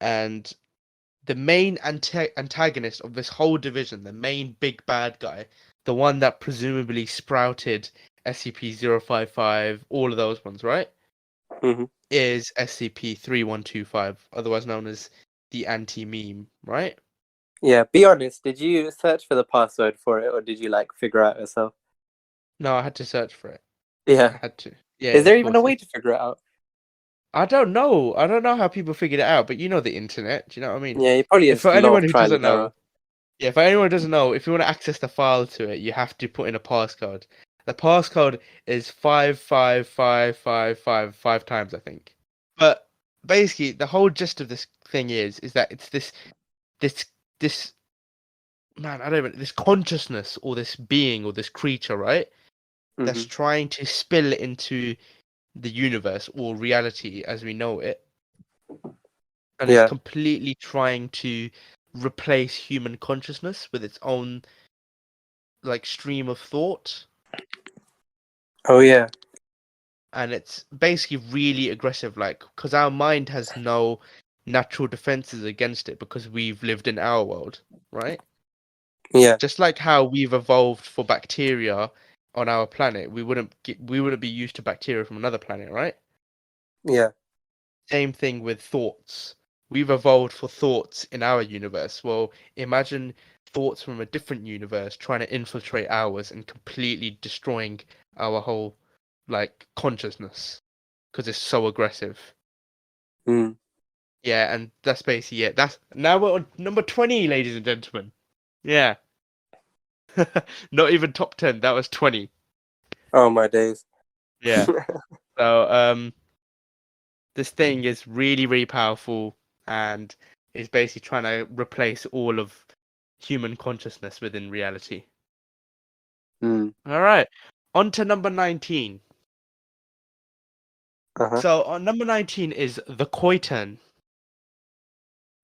And the main antagonist of this whole division, the main big bad guy, the one that presumably sprouted SCP-055, all of those ones, right? Mm-hmm. Is SCP-3125, otherwise known as the anti-meme, right? Yeah. Be honest. Did you search for the password for it, or did you like figure out yourself? No, I had to search for it. I Yeah. had to. Yeah, Is of there even a course. way to figure it out? I don't know. I don't know how people figured it out, but you know the internet. Do you know what I mean? Yeah. You probably If just for a lot anyone of who trial doesn't and error. know, yeah, for anyone who doesn't know, if you want to access the file to it, you have to put in a passcode. The passcode is 55555 times, I think. But basically, the whole gist of this thing is that it's this this man, I don't even this consciousness or this being or this creature, right? That's Mm-hmm. trying to spill into the universe or reality as we know it, and is Yeah. completely trying to replace human consciousness with its own like stream of thought, Oh yeah. and it's basically really aggressive, like because our mind has no natural defenses against it because we've lived in our world, right? Yeah. Just like how we've evolved for bacteria on our planet, we wouldn't be used to bacteria from another planet, right? Yeah. Same thing with thoughts. We've evolved for thoughts in our universe. Well, imagine thoughts from a different universe trying to infiltrate ours and completely destroying our whole like consciousness because it's so aggressive. Mm. Yeah, and that's basically it. That's now we're on number 20, ladies and gentlemen. Yeah. Not even top 10, that was 20. Oh my days. Yeah. So this thing is really, really powerful and is basically trying to replace all of human consciousness within reality. Mm. All right, on to number 19. Uh-huh. So on number 19 is the Koitan.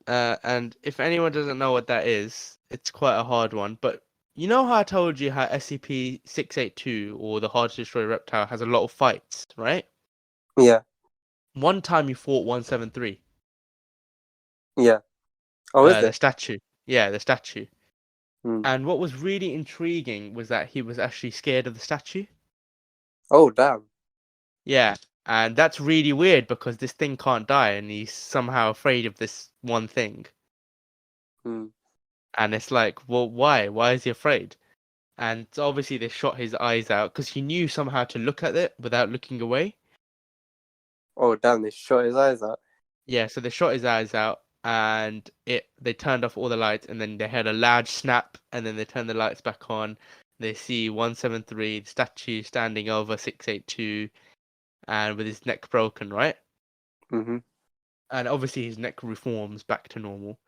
And if anyone doesn't know what that is, it's quite a hard one. But you know how I told you how SCP-682 or the Hard to Destroy Reptile has a lot of fights, right? Yeah. One time you fought 173. Yeah. Oh, is The it? statue. Yeah, the statue. Mm. And what was really intriguing was that he was actually scared of the statue. Oh, damn. Yeah. And that's really weird because this thing can't die and he's somehow afraid of this one thing. Mm. And it's like, well, why? Why is he afraid? And obviously they shot his eyes out because he knew somehow to look at it without looking away. Oh, damn. They shot his eyes out. Yeah, so they shot his eyes out and they turned off all the lights and then they had a loud snap and then they turned the lights back on. They see 173, the statue standing over 682 and with his neck broken, right? Mm-hmm. And obviously his neck reforms back to normal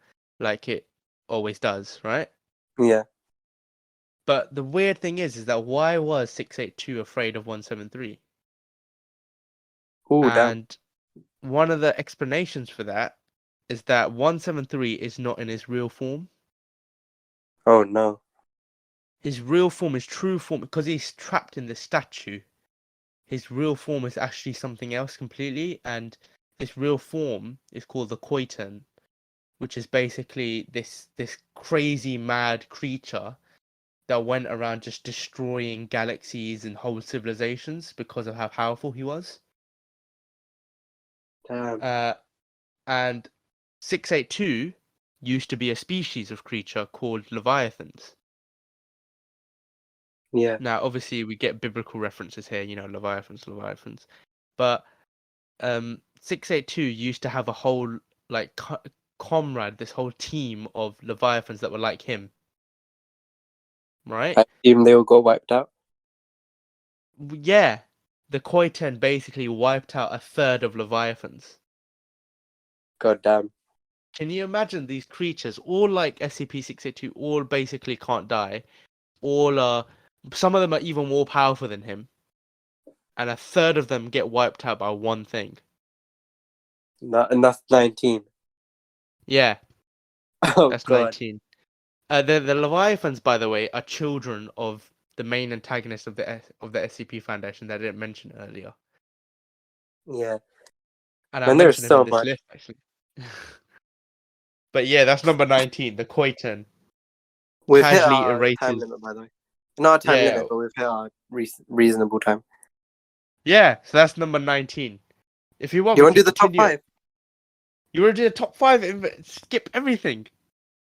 like it always does, right? Yeah. But the weird thing is that why was 682 afraid of 173? Oh, damn. And one of the explanations for that is that 173 is not in his real form. Oh, no. His real form, his true form, because he's trapped in this statue, his real form is actually something else completely. And this real form is called the Koitan, which is basically this crazy mad creature that went around just destroying galaxies and whole civilizations because of how powerful he was. Damn. Uh, and 682 used to be a species of creature called leviathans. Yeah. Now, obviously, we get biblical references here, leviathans, but 682 used to have a whole like comrade, this whole team of leviathans that were like him, right? I assume they all got wiped out. Yeah, the Koitan basically wiped out a third of leviathans. God damn. Can you imagine these creatures, all like SCP-682, all basically can't die, all are, some of them are even more powerful than him, and a third of them get wiped out by one thing. And that's 19. Yeah, Oh, that's God. 19. The Leviathans, by the way, are children of the main antagonist of the SCP Foundation that I didn't mention earlier, Yeah. and I And there's mentioned him in so this much. list actually. But yeah, that's number 19, the Koitan. We've hit Casually our time erases. limit, by the way. Not a time Yeah, limit, but we've hit our reasonable time. yeah. So that's number 19. If you want, You we want to can do the top continue. 5? You want to do the top 5? Skip everything.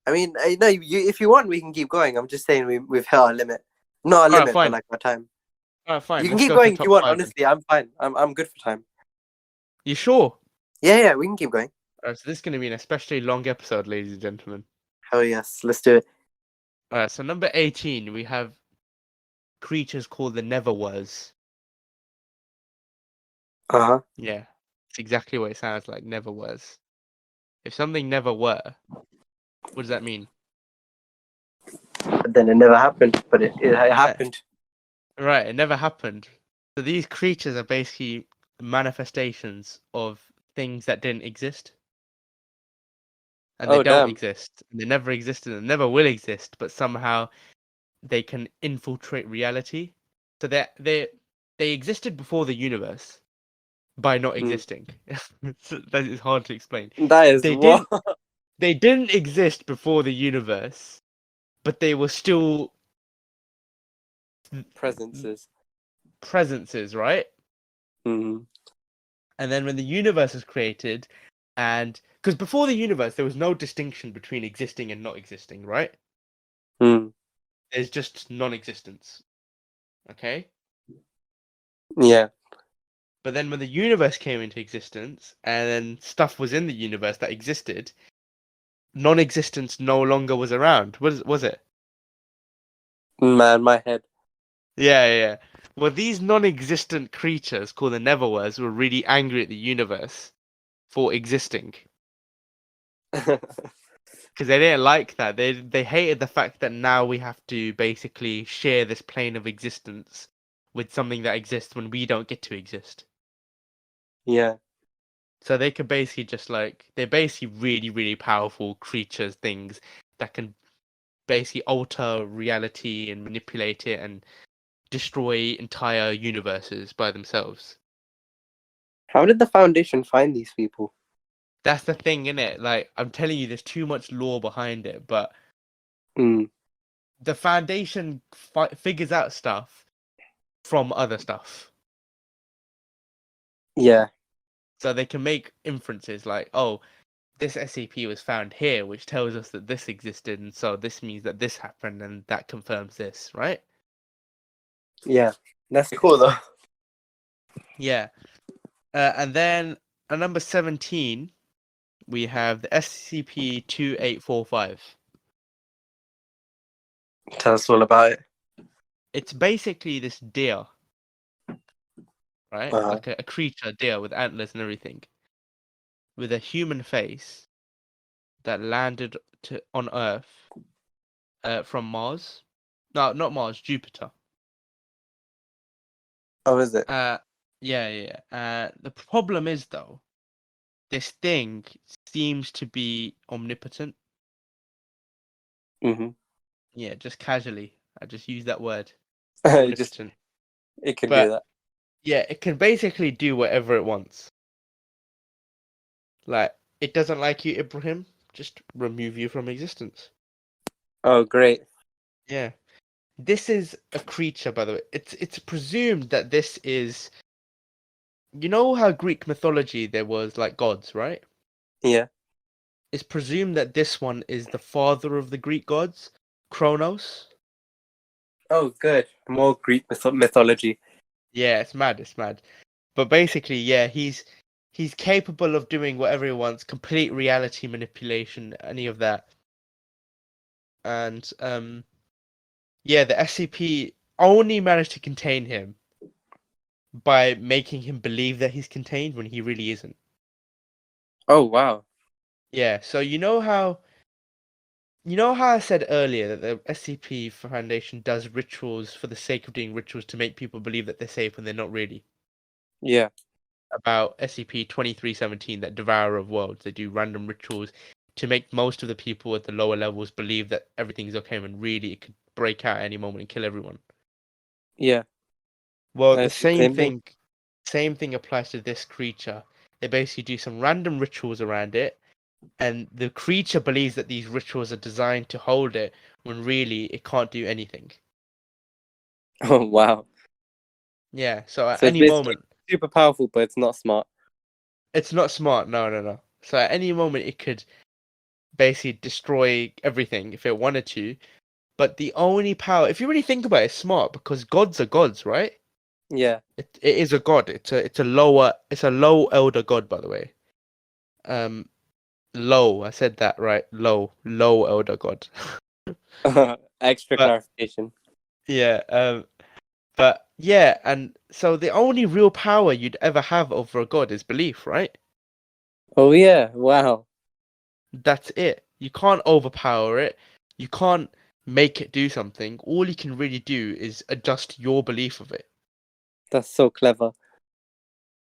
I mean, no. If you want, we can keep going. I'm just saying we've hit our limit. Not a All right, limit, but fine. like our time. All right, fine. You can Let's keep go for the going if top you want. 5 then. Honestly, I'm fine. I'm good for time. You sure? Yeah, we can keep going. All right, so this is going to be an especially long episode, ladies and gentlemen. Hell yes, let's do it. All right, so number 18, we have creatures called the Never-Was. Uh-huh. Yeah, it's exactly what it sounds like, Never-Was. If something never were, what does that mean? But then it never happened, but it happened. Right, it never happened. So these creatures are basically manifestations of things that didn't exist. and they Oh don't damn. exist. And they never existed and never will exist, but somehow they can infiltrate reality. So they existed before the universe by not Mm. existing. So that is hard to explain. That is They what didn't they didn't exist before the universe, but they were still presences. presences, right? Mm. And then when the universe was created, and because before the universe there was no distinction between existing and not existing, right? Mm. There's just non-existence. Okay? Yeah. But then when the universe came into existence and then stuff was in the universe that existed, non-existence no longer was around. Was it? Man, my head. Yeah. Well, these non-existent creatures called the Neverwhers were really angry at the universe for existing because they didn't like that. They hated the fact that now we have to basically share this plane of existence with something that exists when we don't get to exist. Yeah. So they could basically just they're basically really, really powerful creatures, things that can basically alter reality and manipulate it and destroy entire universes by themselves. How did the Foundation find these people? That's the thing, innit? Like, I'm telling you, there's too much lore behind it, but Mm. the Foundation figures out stuff from other stuff. Yeah. So they can make inferences like, oh, this SCP was found here, which tells us that this existed, and so this means that this happened, and that confirms this, right? Yeah. That's cool though. Yeah. And then at number 17, we have the SCP-2845. Tell us all about it. It's basically this deer, right? Uh-huh. Like a creature, deer with antlers and everything, with a human face that landed on Earth from Mars. No, not Mars, Jupiter. Oh, is it? Yeah. The problem is though, this thing seems to be omnipotent. Mm-hmm. Yeah, just casually. I just use that word. Just Omnipotent. it can do But that. yeah, it can basically do whatever it wants. Like, it doesn't like you, Ibrahim, just remove you from existence. Oh, great. Yeah. This is a creature, by the way. It's presumed that this is, you know how Greek mythology there was like gods, right? Yeah. It's presumed that this one is the father of the Greek gods, Kronos. Oh, good. More Greek mythology. Yeah, it's mad. But basically, yeah, he's capable of doing whatever he wants, complete reality manipulation, any of that. And yeah, the SCP only managed to contain him by making him believe that he's contained when he really isn't. Oh, wow. Yeah, so you know how I said earlier that the SCP Foundation does rituals for the sake of doing rituals to make people believe that they're safe when they're not really. Yeah. About SCP-2317, that Devourer of Worlds, they do random rituals to make most of the people at the lower levels believe that everything's okay when really it could break out at any moment and kill everyone. Yeah. Well, the It's the same thing. same thing applies to this creature. They basically do some random rituals around it, and the creature believes that these rituals are designed to hold it when really it can't do anything. Oh, wow. Yeah, so at So it's any basically moment, super powerful, but it's not smart. it's not smart. No. So at any moment, it could basically destroy everything if it wanted to. But the only power, if you really think about it, it's smart because gods are gods, right? Yeah. It is a god. It's a low elder god, by the way. Um, low. I said that right. Low elder god. Extra But clarification. yeah. But yeah, and so the only real power you'd ever have over a god is belief, right? Oh, yeah. Wow. That's it. You can't overpower it. You can't make it do something. All you can really do is adjust your belief of it. That's so clever.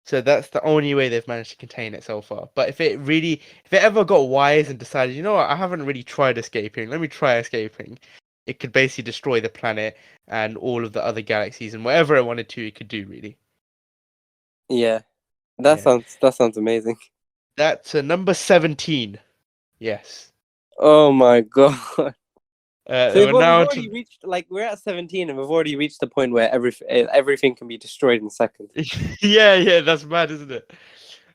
So that's the only way they've managed to contain it so far. But if it ever got wise and decided, you know what, I haven't really tried escaping, let me try escaping, it could basically destroy the planet and all of the other galaxies and whatever it wanted to, it could do really. Yeah, Yeah. that sounds amazing. That's number 17. Yes. Oh my god. So We're we've now already reached, like, we're at 17 and we've already reached the point where everything can be destroyed in seconds. yeah, that's mad, isn't it?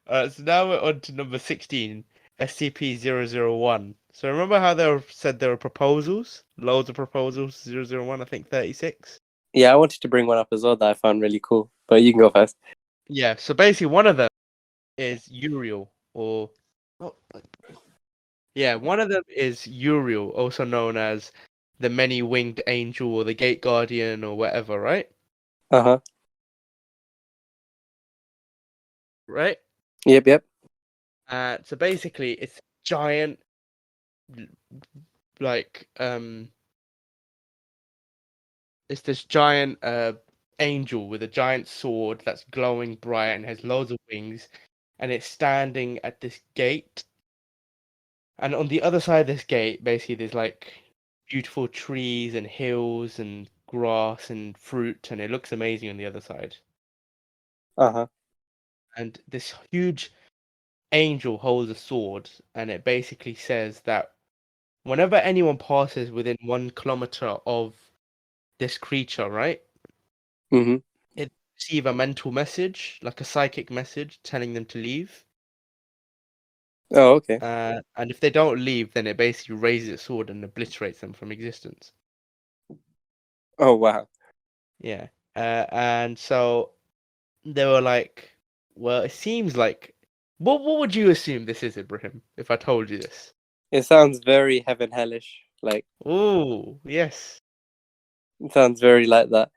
So now we're on to number 16, SCP-001. So remember how said there were proposals? Loads of proposals, 001, I think 36? Yeah, I wanted to bring one up as well that I found really cool, but you can go first. Yeah, so basically one of them is Uriel, or... Oh, yeah, one of them is Uriel, also known as the Many-Winged Angel or the Gate Guardian or whatever, right? Uh-huh. Right? Yep. So basically it's giant, like, it's this giant angel with a giant sword that's glowing bright and has loads of wings, and it's standing at this gate. And on the other side of this gate, basically, there's like beautiful trees and hills and grass and fruit, and it looks amazing on the other side. Uh-huh. And this huge angel holds a sword, and it basically says that whenever anyone passes within 1 kilometer of this creature, right? Mm-hmm. It receive a mental message, like a psychic message, telling them to leave. Oh, okay. And if they don't leave, then it basically raises its sword and obliterates them from existence. Oh, wow. Yeah. And so they were like, well, it seems like. What would you assume this is, Ibrahim, if I told you this? It sounds very heaven hellish. Like, Oh, yes. it sounds very like that.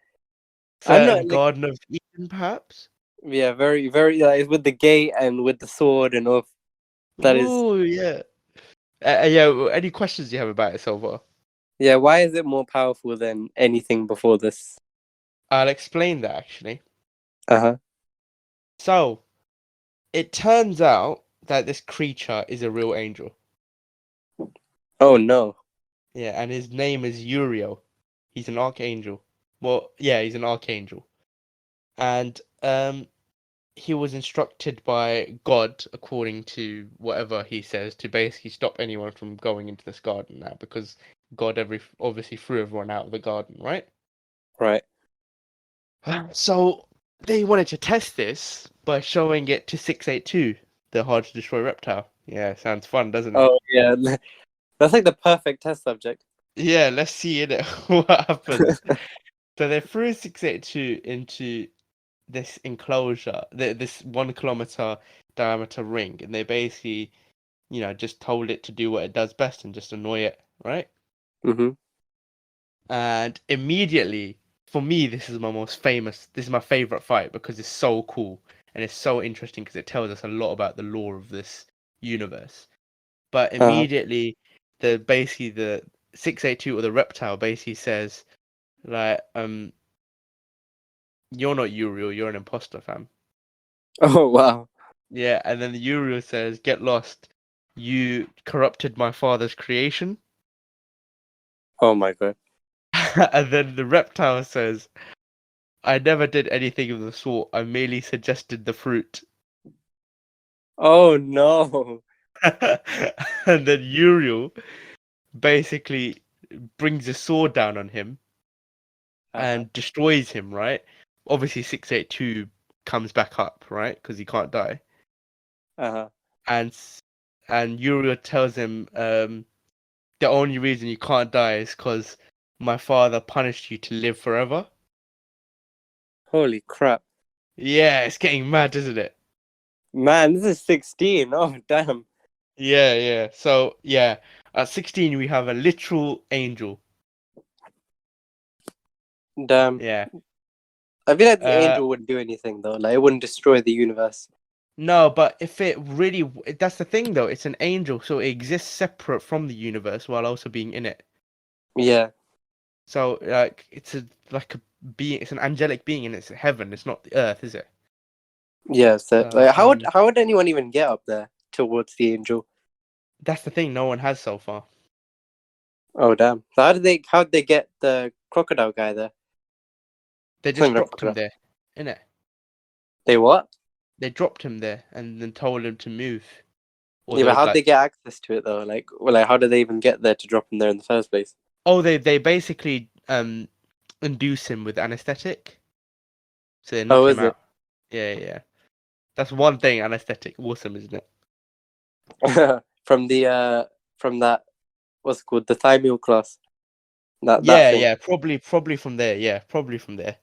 I'm not Certain like, Garden of Eden, perhaps? yeah, very like with the gate and with the sword and all. That is, Oh, yeah. Yeah, any questions you have about it so far? yeah. Why is it more powerful than anything before this? I'll explain that actually. Uh-huh. So, it turns out that this creature is a real angel. Oh no. Yeah, and his name is Uriel. He's an archangel. Well, yeah, he's an archangel. And he was instructed by God, according to whatever he says, to basically stop anyone from going into this garden now, because God obviously threw everyone out of the garden, right? Right. So they wanted to test this by showing it to 682, the hard to destroy reptile. Yeah, sounds fun, doesn't it? Oh yeah. That's like the perfect test subject. Yeah, let's see in it what happens. So they threw 682 into this enclosure, this 1 kilometer diameter ring, and they basically, just told it to do what it does best and just annoy it, right? Mm-hmm. And immediately, for me, this is my favorite fight because it's so cool and it's so interesting because it tells us a lot about the lore of this universe. But Uh-huh. immediately, the 682 or the reptile basically says, like, you're not Uriel, you're an imposter, fam. Oh wow. Yeah, and then the Uriel says, get lost. You corrupted my father's creation. Oh my god. And then the reptile says, I never did anything of the sort. I merely suggested the fruit. Oh no. And then Uriel basically brings a sword down on him Uh-huh. and destroys him, right? Obviously, 682 comes back up, right? Because he can't die. Uh-huh. And Uriel tells him, the only reason you can't die is because my father punished you to live forever. Holy crap. Yeah, it's getting mad, isn't it? Man, this is 16. Oh damn. Yeah. So, yeah, at 16, we have a literal angel. Damn. Yeah. I feel like the Uh, angel wouldn't do anything though. Like it wouldn't destroy the universe. no, but if it really, that's the thing though, it's an angel, so it exists separate from the universe while also being in it. Yeah. So, like, like a being, it's an angelic being and it's heaven, it's not the earth, is it? Yeah. So So like, how would anyone even get up there towards the angel? that's the thing. No one has so far. Oh damn! So how did they get the crocodile guy there? They It's not just even a dropped him crocodile. there, innit? They what? They dropped him there and then told him to move. Or Yeah, they but would how'd like, they get access to it though? Like how did they even get there to drop him there in the first place? oh, they basically induce him with anesthetic, so they knock Oh, him is it? out. Yeah, yeah. That's one thing. Anesthetic, awesome, isn't it? From the from that what's it called, the thymine class. That Yeah, thing. yeah. Probably from there. Yeah, probably from there.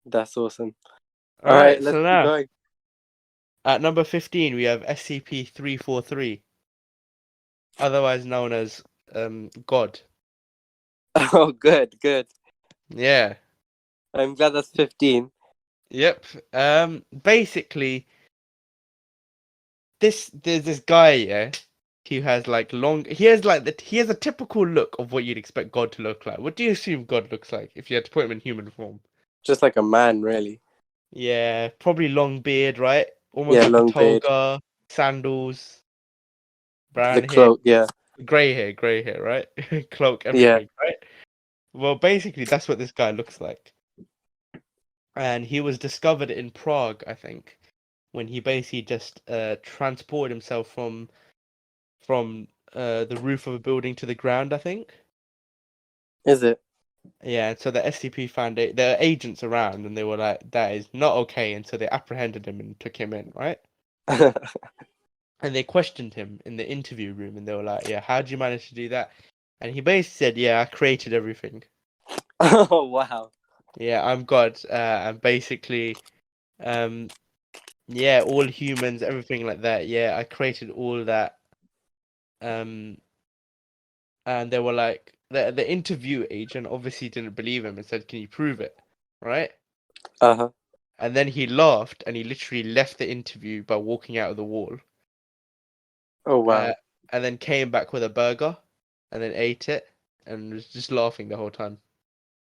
That's awesome. All All right, right. let's So keep now going. at number 15 we have SCP-343, otherwise known as God. Oh, good. Yeah. I'm glad that's 15. Yep. Basically, there's this guy, yeah, who has like long. He has a typical look of what you'd expect God to look like. What do you assume God looks like if you had to put him in human form? Just like a man, really. Yeah, probably long beard, right? Almost Yeah, like a long beard, toga, sandals, the brown hair, cloak. Yeah, grey hair, right? Cloak, yeah. everything, right? Well, basically, that's what this guy looks like. And he was discovered in Prague, I think, when he basically just transported himself from the roof of a building to the ground, I think. Is it? Yeah, and so the SCP found it. There are agents around, and they were like, "That is not okay," and so they apprehended him and took him in, right? And they questioned him in the interview room, and they were like, "Yeah, how did you manage to do that?" And he basically said, "Yeah, I created everything. Oh wow. Yeah, I'm God, and basically, um, yeah, all humans, everything like that. Yeah, I created all that." Um, and they were like, the interview agent obviously didn't believe him and said, "Can you prove it?" Right? Uh-huh. And then he laughed and he literally left the interview by walking out of the wall. Oh Uh, wow. and then came back with a burger and then ate it and was just laughing the whole time.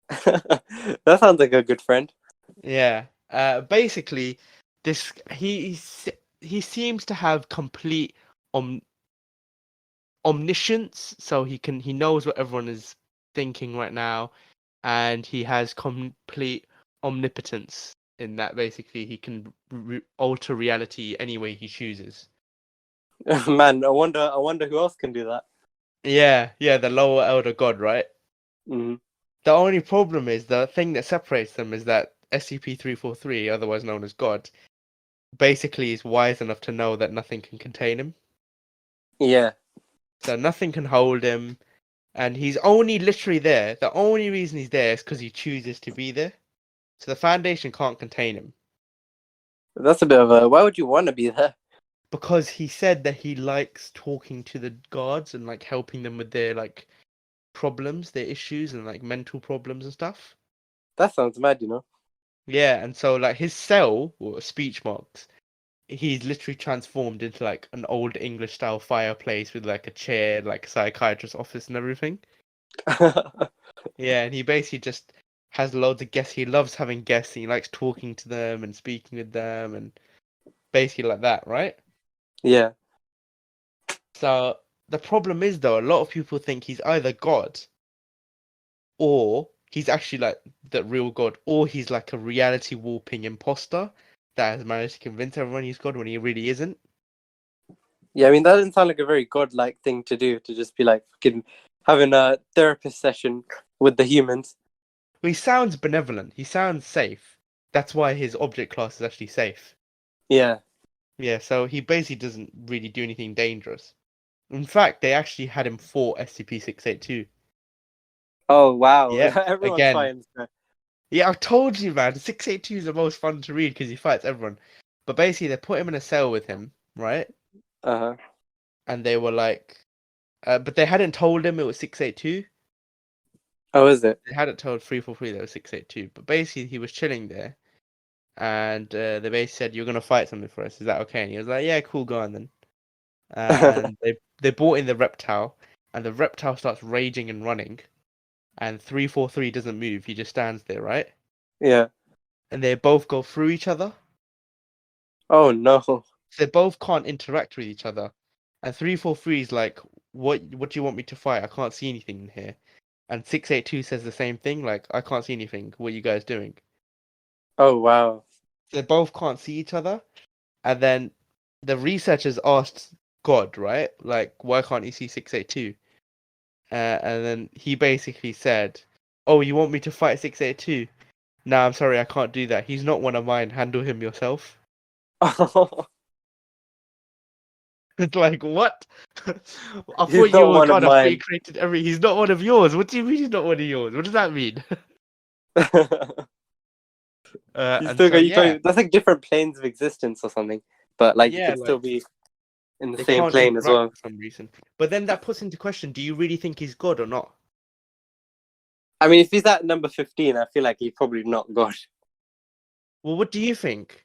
That sounds like a good friend. Yeah. Basically, this he seems to have complete om omniscience, so he knows what everyone is thinking right now, and he has complete omnipotence in that basically he can alter reality any way he chooses. Man, I wonder who else can do that. Yeah, yeah, the lower elder god, right? Hmm. The only problem is the thing that separates them is that SCP-343, otherwise known as God, basically is wise enough to know that nothing can contain him. Yeah. So nothing can hold him, and he's only literally there. The only reason he's there is because he chooses to be there. So the Foundation can't contain him. That's a bit of a, why would you want to be there? Because he said that he likes talking to the guards and like helping them with their like problems, their issues and like mental problems and stuff. That sounds mad. Yeah, and so like his cell or speech marks, he's literally transformed into like an old English style fireplace with like a chair, like a psychiatrist's office and everything. Yeah, and he basically just has loads of guests. He loves having guests. And he likes talking to them and speaking with them and basically like that, right? Yeah. So the problem is though, a lot of people think he's either God or he's actually like the real God, or he's like a reality warping imposter that has managed to convince everyone he's God when he really isn't. Yeah, I mean, that doesn't sound like a very godlike thing to do, to just be like fucking having a therapist session with the humans. Well, he sounds benevolent. He sounds safe. That's why his object class is actually safe. Yeah. Yeah, so he basically doesn't really do anything dangerous. In fact, they actually had him fought SCP-682. Oh, wow. Yep, Everyone's again. fighting this Yeah, I told you, man. 682 is the most fun to read because he fights everyone. But basically, they put him in a cell with him, right? guy. Uh-huh. And they were like, but they hadn't told him it was 682. Oh, is it? They hadn't told 343 that it was 682. But basically, he was chilling there. And they basically said, "You're gonna fight something for us. Is that okay?" And he was like, "Yeah, cool, go on then." And they brought in the reptile, and the reptile starts raging and running. And 343 doesn't move. He just stands there, right? Yeah. And they both go through each other. Oh no. They both can't interact with each other. And 343 is like, what do you want me to fight? I can't see anything in here. And 682 says the same thing, like, I can't see anything. What are you guys doing? Oh wow. They both can't see each other. And then the researchers asked God, right? Like, why can't you see 682? And then he basically said, oh, you want me to fight 682? Nah, I'm sorry, I can't do that. He's not one of mine. Handle him yourself. It's like, what? I He's thought you not were one of God. I thought you mine. created every. He's not one of yours. What do you mean he's not one of yours? What does that mean? You And still so, got you yeah. talking, that's like different planes of existence or something. But like you Yeah, could still like, be in the they same can't plane as interact well. for some reason. But then that puts into question, do you really think he's God or not? I mean, if he's at number 15, I feel like he's probably not God. Well, what do you think?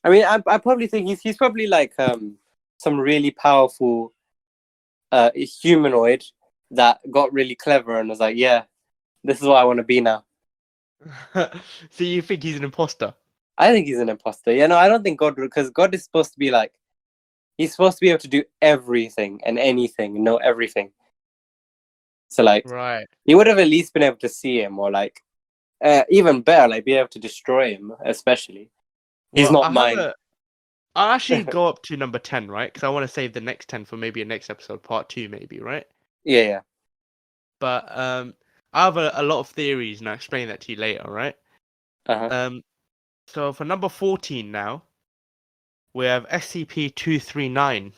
I mean, I probably think he's probably like some really powerful humanoid that got really clever and was like, yeah, this is what I want to be now. So you think he's an imposter? I think he's an imposter. Yeah, no, I don't think God, because God is supposed to be like, he's supposed to be able to do everything and anything, know everything. So like, Right. he would have at least been able to see him, or like, even better, like be able to destroy him. Especially, he's Well, not mine. I'll actually go up to number 10, right? Because I want to save the next 10 for maybe a next episode, part 2, maybe, right? Yeah, yeah. But I have a lot of theories, and I'll explain that to you later, right? Uh-huh. So for number 14 now, we have SCP-239,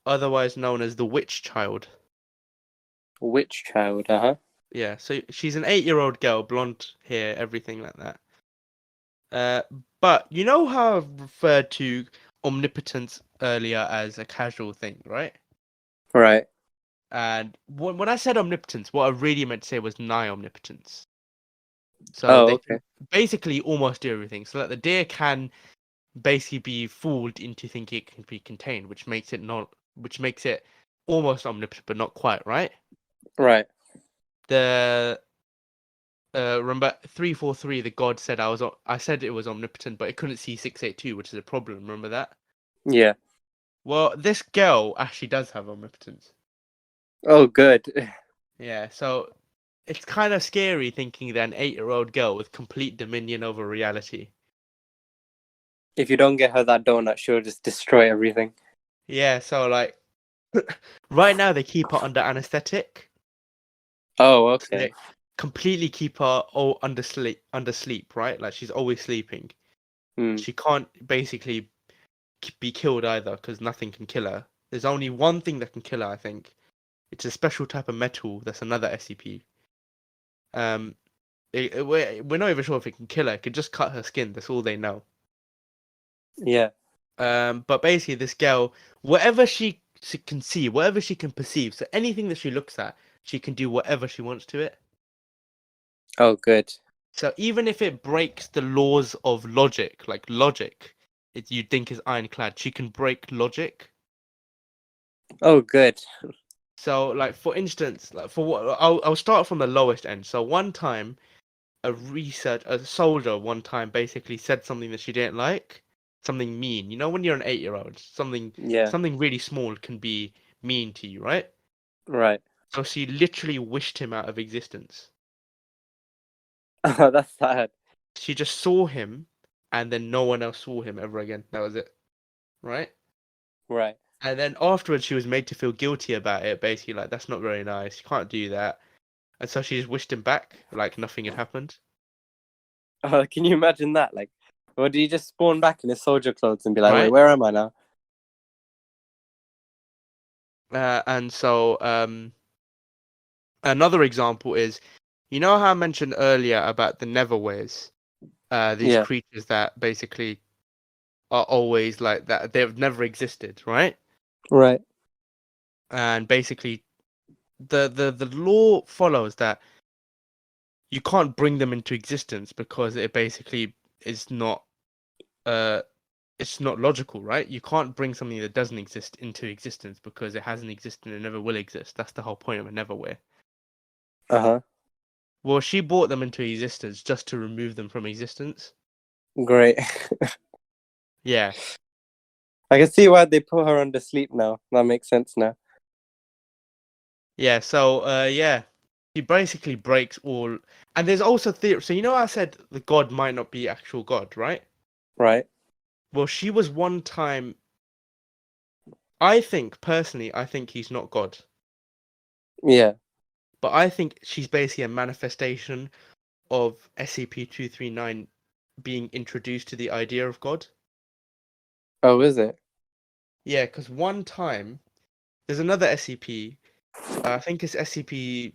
otherwise known as the Witch Child. Witch child. Uh-huh. Yeah, so she's an 8-year-old girl, blonde hair, everything like that. Uh, but you know how I've referred to omnipotence earlier as a casual thing, right? Right. And when I said omnipotence, what I really meant to say was nigh omnipotence. So Oh, they okay. can basically almost do everything. So that the deer can basically be fooled into thinking it can be contained, which makes it almost omnipotent, but not quite, right? Right. The remember 343, the god said I said it was omnipotent, but it couldn't see 682, which is a problem. Remember that? Yeah. Well, this girl actually does have omnipotence. Oh, good. Yeah, so it's kind of scary thinking that an 8-year-old girl with complete dominion over reality. If you don't get her that donut, she'll just destroy everything. Yeah, so like right now they keep her under anesthetic. Oh, So okay. they completely keep her all under sleep, right? Like she's always sleeping. Hmm. She can't basically be killed either because nothing can kill her. There's only one thing that can kill her, I think. It's a special type of metal that's another SCP. Um, we're not even sure if it can kill her. It could just cut her skin. That's all they know. Yeah. But basically, this girl, whatever she can see, whatever she can perceive, so anything that she looks at, she can do whatever she wants to it. Oh, good. So even if it breaks the laws of logic, like logic, you'd think is ironclad, she can break logic. Oh, good. So, like for instance, like for what I'll start from the lowest end. So one time, a soldier one time basically said something that she didn't like, something mean. You know, when you're an 8-year-old, Yeah. something really small can be mean to you, right? Right. So she literally wished him out of existence. Oh, that's sad. She just saw him, and then no one else saw him ever again. That was it, right? Right. And then afterwards, she was made to feel guilty about it. Basically, like that's not very nice. You can't do that. And so she just wished him back, like nothing had happened. Oh, can you imagine that? Like, or do you just spawn back in his soldier clothes and be like, wait, Right? where am I now? And so another example is, you know how I mentioned earlier about the Neverwares, these Yeah. creatures that basically are always like that. They've never existed, right? Right. And basically, the law follows that you can't bring them into existence because it basically is not uh it's not logical, right? You can't bring something that doesn't exist into existence because it hasn't existed and it never will exist. That's the whole point of a Neverwhere. Uh-huh. Well, she brought them into existence just to remove them from existence. Great. Yeah. I can see why they put her under sleep now. That makes sense now. Yeah, so yeah. He basically breaks all, and there's also theory. So you know, I said the god might not be actual god, right? Right? Well, she was one time. I think personally, I think he's not god, Yeah. but I think she's basically a manifestation of SCP-239 being introduced to the idea of god. Oh, is it? Yeah, because one time there's another SCP. I think it's SCP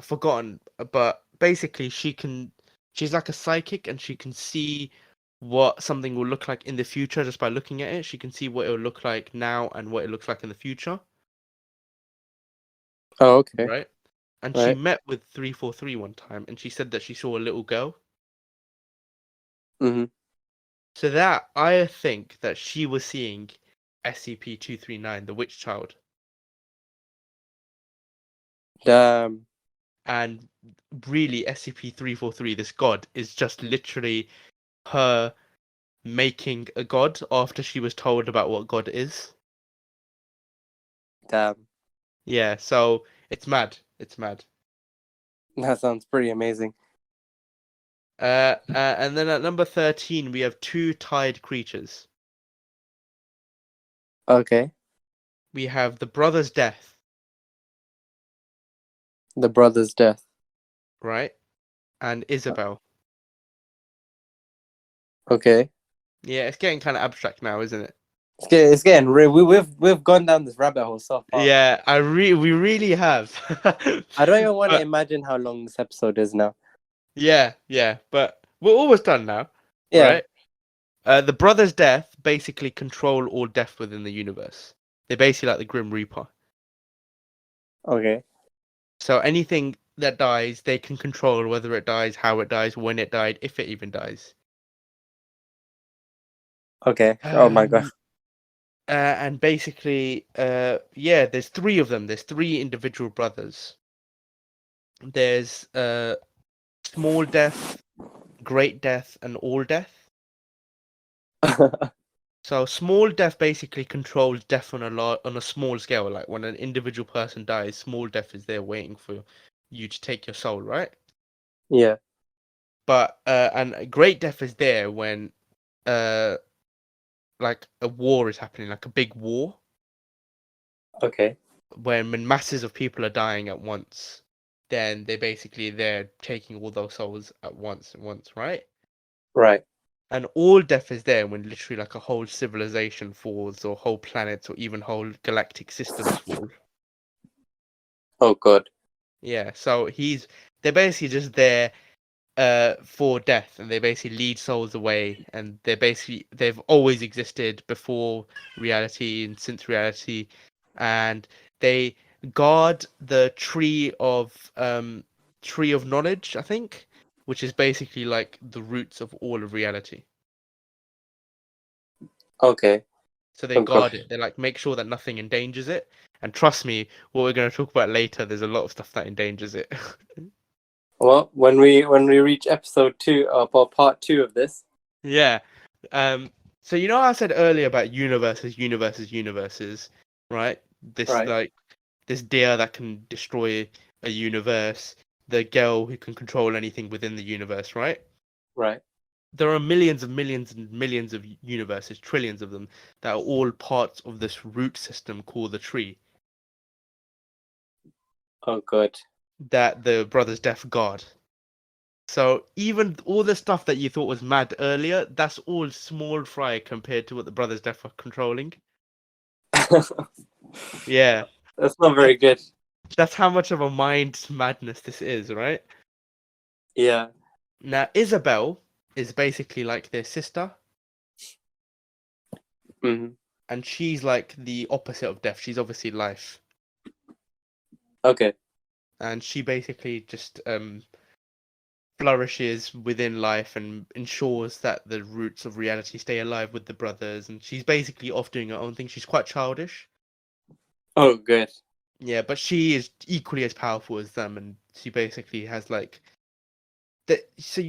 forgotten, but basically she's like a psychic and she can see what something will look like in the future just by looking at it. She can see what it will look like now and what it looks like in the future, Oh, okay. right? And she Right. met with 343 one time and she said that she saw a little girl. Mm-hmm. So that I think that she was seeing SCP-239, the witch child. Damn. And really SCP-343, this god, is just literally her making a god after she was told about what God is. Damn. Yeah, so it's mad. It's mad. That sounds pretty amazing. And then at number 13, we have two tied creatures. Okay. We have the brother's death, The brother's death. right? And Isabel. Okay. Yeah, it's getting kind of abstract now, isn't it? It's getting real. We've gone down this rabbit hole so far. Yeah, we really have. I don't even want to But imagine how long this episode is now. yeah, but we're almost done now, Yeah. right? The brother's death basically control all death within the universe. They're basically like the Grim Reaper. Okay. So anything that dies, they can control whether it dies, how it dies, when it died, if it even dies. Okay. Oh my god. Um, and basically, yeah, there's three of them. There's three individual brothers. There's small death, great death, and all death. So small death basically controls death on a small scale. Like when an individual person dies, small death is there waiting for you to take your soul, right? Yeah. But and great death is there when uh like a war is happening, like a big war, Okay. when masses of people are dying at once, then they're taking all those souls at once, right? Right. And all death is there when literally like a whole civilization falls, or whole planets, or even whole galactic systems fall. Oh god. Yeah, so they're basically just there for death, and they basically lead souls away, and they've always existed before reality and since reality, and they guard the tree of knowledge, I think, which is basically like the roots of all of reality. Okay. So they Oh god. guard it. They like make sure that nothing endangers it. And trust me, what we're going to talk about later, there's a lot of stuff that endangers it. Well, when we reach episode 2, or part 2 of this. Yeah. Um, so you know how I said earlier about universes, right? This Right. like this deer that can destroy a universe, the girl who can control anything within the universe, right? Right. There are millions and millions and millions of universes, trillions of them, that are all parts of this root system called the tree Oh god. that the brothers death guard. So even all the stuff that you thought was mad earlier, that's all small fry compared to what the brothers death are controlling. Yeah, That's not very that's good. that's how much of a mind madness this is, right? Yeah. Now Isabel is basically like their sister, Hmm. and she's like the opposite of death. She's obviously life, Okay. and she basically just flourishes within life and ensures that the roots of reality stay alive with the brothers. And she's basically off doing her own thing. She's quite childish. Oh good. Yeah, but she is equally as powerful as them, and she basically has like that. So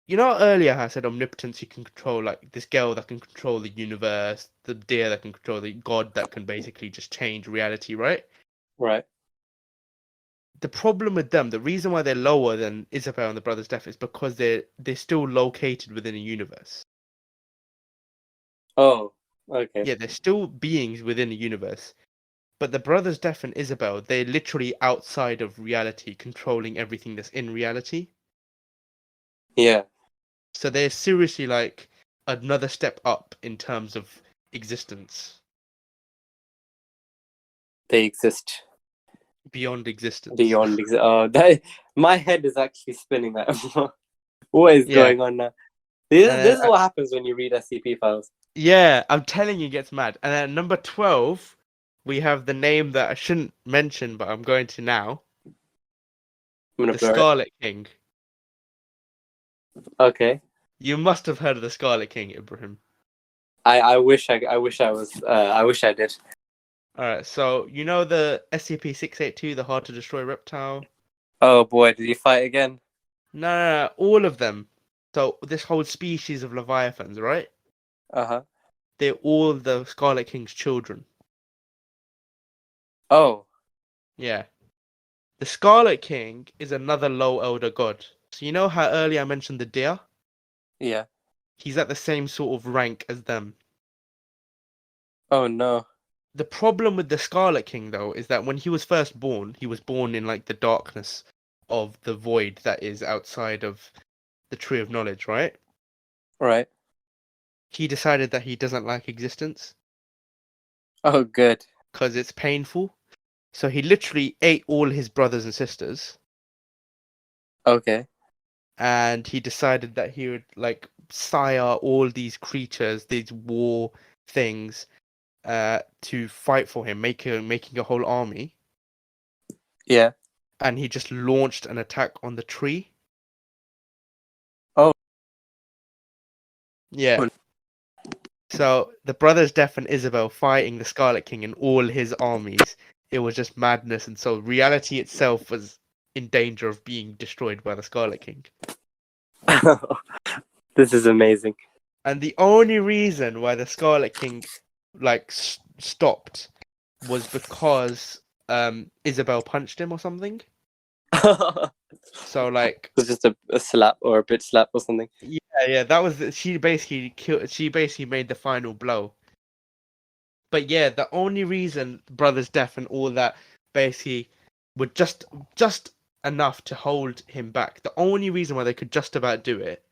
You know earlier I said omnipotence, you can control like this girl that can control the universe, the deer that can control the god that can basically just change reality, right? Right. The problem with them, the reason why they're lower than Isabel and the Brothers Death is because they're still located within a universe. Oh, okay. Yeah, they're still beings within a universe. But the Brothers Death and Isabel, they're literally outside of reality, controlling everything that's in reality. Yeah, So they're seriously like another step up in terms of existence, they exist beyond existence. beyond. Oh, that my head is actually spinning. That what is Yeah. going on now? This is Uh, what happens when you read SCP files. yeah, I'm telling you, it gets mad. And at number 12, we have the name that I shouldn't mention, but I'm going to now. I'm gonna The blur it. Scarlet King. Okay. You must have heard of the Scarlet King, Ibrahim. I wish I wish I was I wish I did. Alright, so you know the SCP-682, the hard to destroy reptile? Oh boy, did you fight again? No, all of them. So this whole species of leviathans, right? Uh-huh. They're all the Scarlet King's children. Oh, Yeah. The Scarlet King is another low elder god. So you know how earlier I mentioned the deer? yeah. He's at the same sort of rank as them. Oh no. The problem with the Scarlet King, though, is that when he was first born, he was born in like the darkness of the void that is outside of the Tree of Knowledge, right? Right. He decided that he doesn't like existence Oh good. because it's painful. So he literally ate all his brothers and sisters, Okay. and he decided that he would like sire all these creatures, these war things, to fight for him, making a whole army. Yeah. And he just launched an attack on the tree. Oh. Yeah. So the brothers Death and Isabel fighting the Scarlet King and all his armies, it was just madness, and so reality itself was in danger of being destroyed by the Scarlet King. This is amazing. And the only reason why the Scarlet King like stopped was because Isabel punched him or something. So like It was just a slap or a bitch slap or something. yeah, that was she basically killed. She basically made the final blow. But yeah, the only reason Brother's Death and all that basically were just enough to hold him back. The only reason why they could just about do it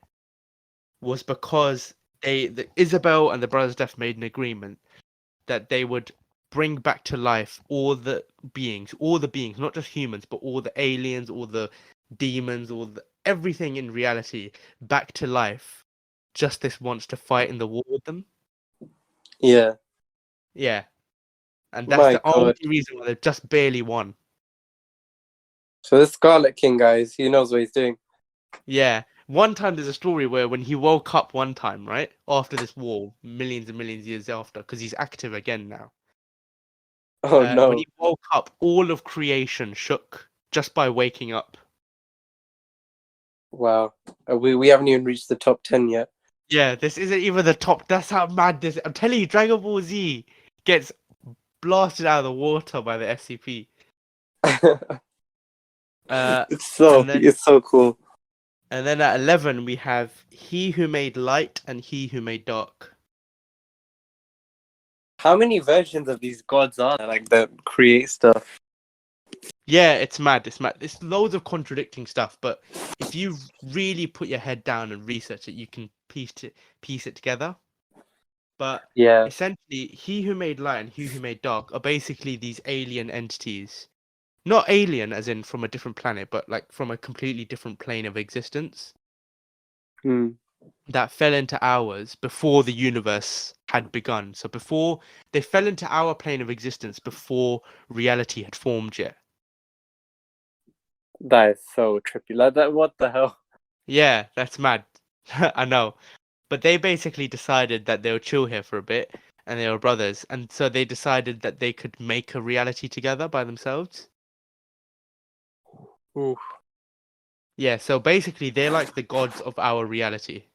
was because Isabel and the Brothers Death made an agreement that they would bring back to life all the beings, not just humans, but all the aliens, all the demons, everything in reality back to life. Just this wants to fight in the war with them. Yeah. Yeah. And that's My the only God. reason why they've just barely won. So this Scarlet King, guys, he knows what he's doing. Yeah. One time there's a story where when he woke up one time, right? After this war, millions and millions of years after, because he's active again now. Oh When no. he woke up, all of creation shook just by waking up. Wow. We haven't even reached the top 10 yet. Yeah, this isn't even the top. That's how mad this. I'm telling you, Dragon Ball Z gets blasted out of the water by the SCP. And then It's so cool. and then at 11 we have He Who Made Light and He Who Made Dark. How many versions of these gods are there, like that create stuff? Yeah, it's mad. It's mad. It's loads of contradicting stuff, but if you really put your head down and research it, you can piece it together. But Yeah. essentially, He Who Made Light and He Who Made Dark are basically these alien entities. Not alien as in from a different planet, but like from a completely different plane of existence Hmm. that fell into ours before the universe had begun. So before they fell into our plane of existence before reality had formed yet. That is so trippy. Like that. What the hell? Yeah, that's mad. I know. But they basically decided that they would chill here for a bit and they were brothers. And so they decided that they could make a reality together by themselves. Oof. Yeah, so basically they're like the gods of our reality.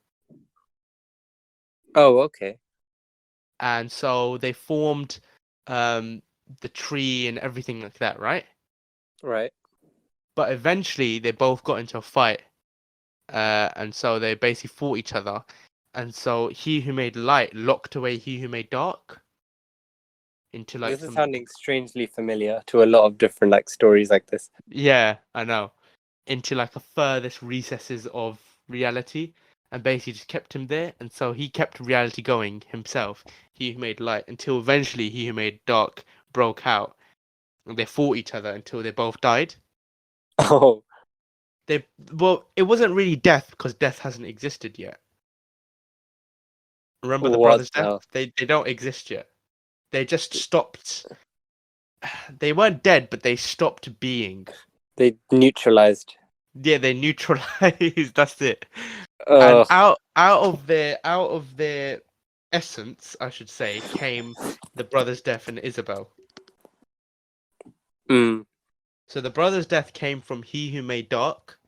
Oh, okay. And so they formed the tree and everything like that, right? Right. But eventually they both got into a fight. And so they basically fought each other. And so he who made light locked away he who made dark into like This is some. sounding strangely familiar to a lot of different like stories like this. Yeah, I know. Into like the furthest recesses of reality, and basically just kept him there. And so he kept reality going himself, he who made light, until eventually he who made dark broke out. And they fought each other until they both died. Oh, They Well, it wasn't really death because death hasn't existed yet. Remember the what brothers' the death? hell? They don't exist yet. They just stopped. They weren't dead, but they stopped being. They neutralized. Yeah, they neutralized. That's it. And Ugh. out of their essence, I should say, came the brothers' death and Isabel. Mm. So the brothers' death came from he who made dark,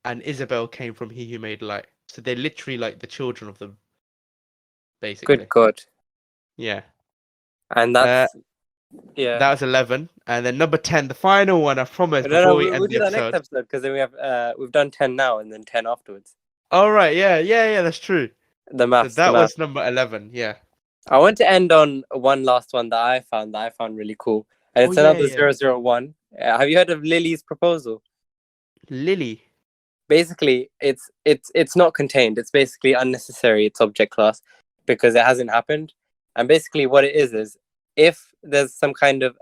and Isabel came from he who made light. So they're literally like the children of them, Good basically. God. Yeah. And Uh, that's yeah. that was 11, and then number 10, the final one. I promise. No, no, Before we we'll end the do that next episode. episode because then we've done 10 now and then 10 afterwards. All right. Yeah. That's true. The So maths, the that math. was number 11. Yeah. I want to end on one last one that I found really cool. And Oh it's yeah, another yeah. 001. Have you heard of Lily's proposal? Lily. Basically, it's not contained. It's basically unnecessary. It's object class because it hasn't happened. And basically what it is if there's some kind of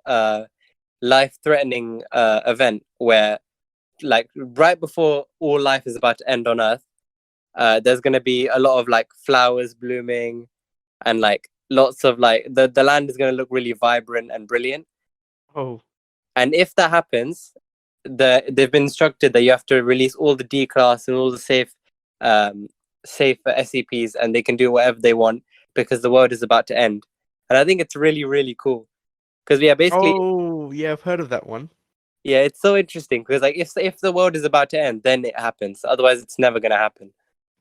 life-threatening event where like right before all life is about to end on Earth, there's going to be a lot of like flowers blooming and like lots of like the land is going to look really vibrant and brilliant. Oh. And if that happens, they've been instructed that you have to release all the D class and all the safe SCPs, and they can do whatever they want because the world is about to end. And I think it's really really cool because basically Oh yeah, I've heard of that one. yeah, it's so interesting because like if the world is about to end, then it happens. Otherwise, it's never gonna happen.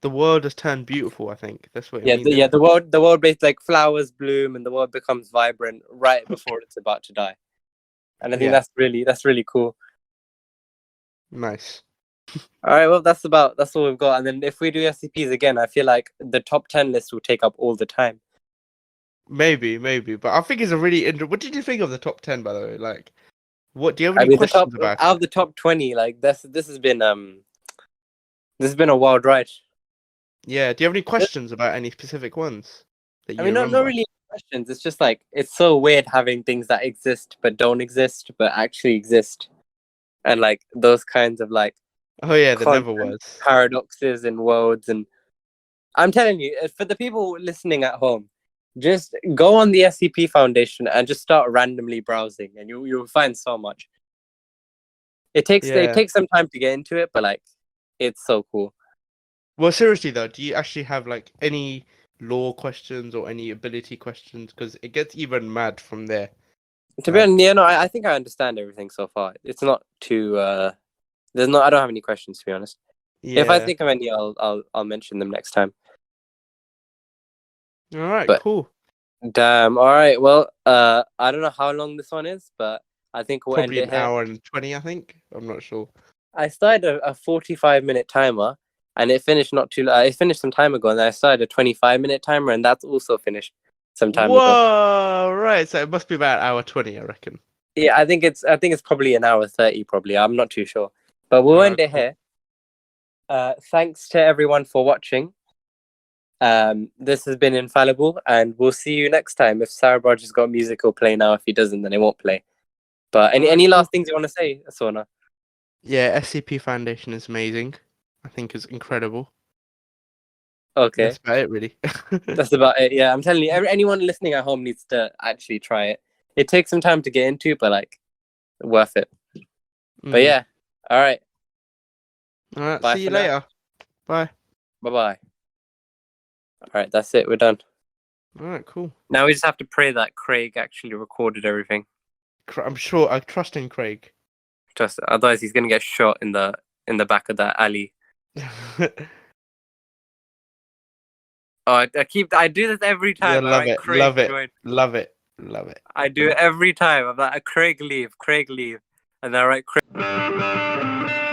The world has turned beautiful. I think that's what it Yeah, means. the world based like flowers bloom and the world becomes vibrant right before it's about to die. And I think Yeah. that's really cool. Nice. All right, well that's all we've got. And then if we do SCPs again, I feel like the top 10 list will take up all the time. Maybe, but I think it's a really interesting. What did you think of the top 10, by the way? Like, what do you have I any mean, the top questions about out it? of the top 20, like this has been a wild ride. Yeah. Do you have any questions about any specific ones that I you mean, not remember? really questions. It's just like it's so weird having things that exist but don't exist but actually exist, and like those kinds of like Oh yeah, there never constant was. paradoxes in worlds. And I'm telling you, for the people listening at home, just go on the SCP Foundation and just start randomly browsing, and you'll find so much. It Yeah. takes some time to get into it, but like it's so cool. Well, seriously though, do you actually have like any lore questions or any ability questions? Because it gets even mad from there. To be Like, honest, yeah, no, I think I understand everything so far. It's not too I don't have any questions, to be honest. If I yeah. think of any, I'll mention them next time. All right. But Cool. damn, all right. Well, I don't know how long this one is, but I think we'll end Probably it an here. hour and 20. I think. I'm not sure. I started a 45-minute timer, and it finished not too. It finished some time ago, and then I started a 25-minute timer, and that's also finished some time ago. Whoa! Right. So it must be about hour 20, I reckon. Yeah, I think it's probably an hour 30. Probably, I'm not too sure, but we'll end it Cool. here. Thanks to everyone for watching. This has been Infallible, and we'll see you next time. If Sarabaj has got music, he'll play now. If he doesn't, then it won't play. But any Cool. last things you want to say, Sona? Yeah, SCP Foundation is amazing. I think it's incredible. Okay, That's about it, really. that's about it. Yeah, I'm telling you, anyone listening at home needs to actually try it. It takes some time to get into, but like, worth it. But yeah, all right. All right. Bye See you for now. later. Bye. Bye bye. All right, that's it. We're done. All right. Cool. Now we just have to pray that Craig actually recorded everything. I'm sure. I trust in Craig. Just otherwise, he's gonna get shot in the in the back of that alley. Oh, I do this every Yeah, time. I love write it, Craig love it, join. love it, love it. I do it every time. I'm like, Craig leave, and then I write Craig.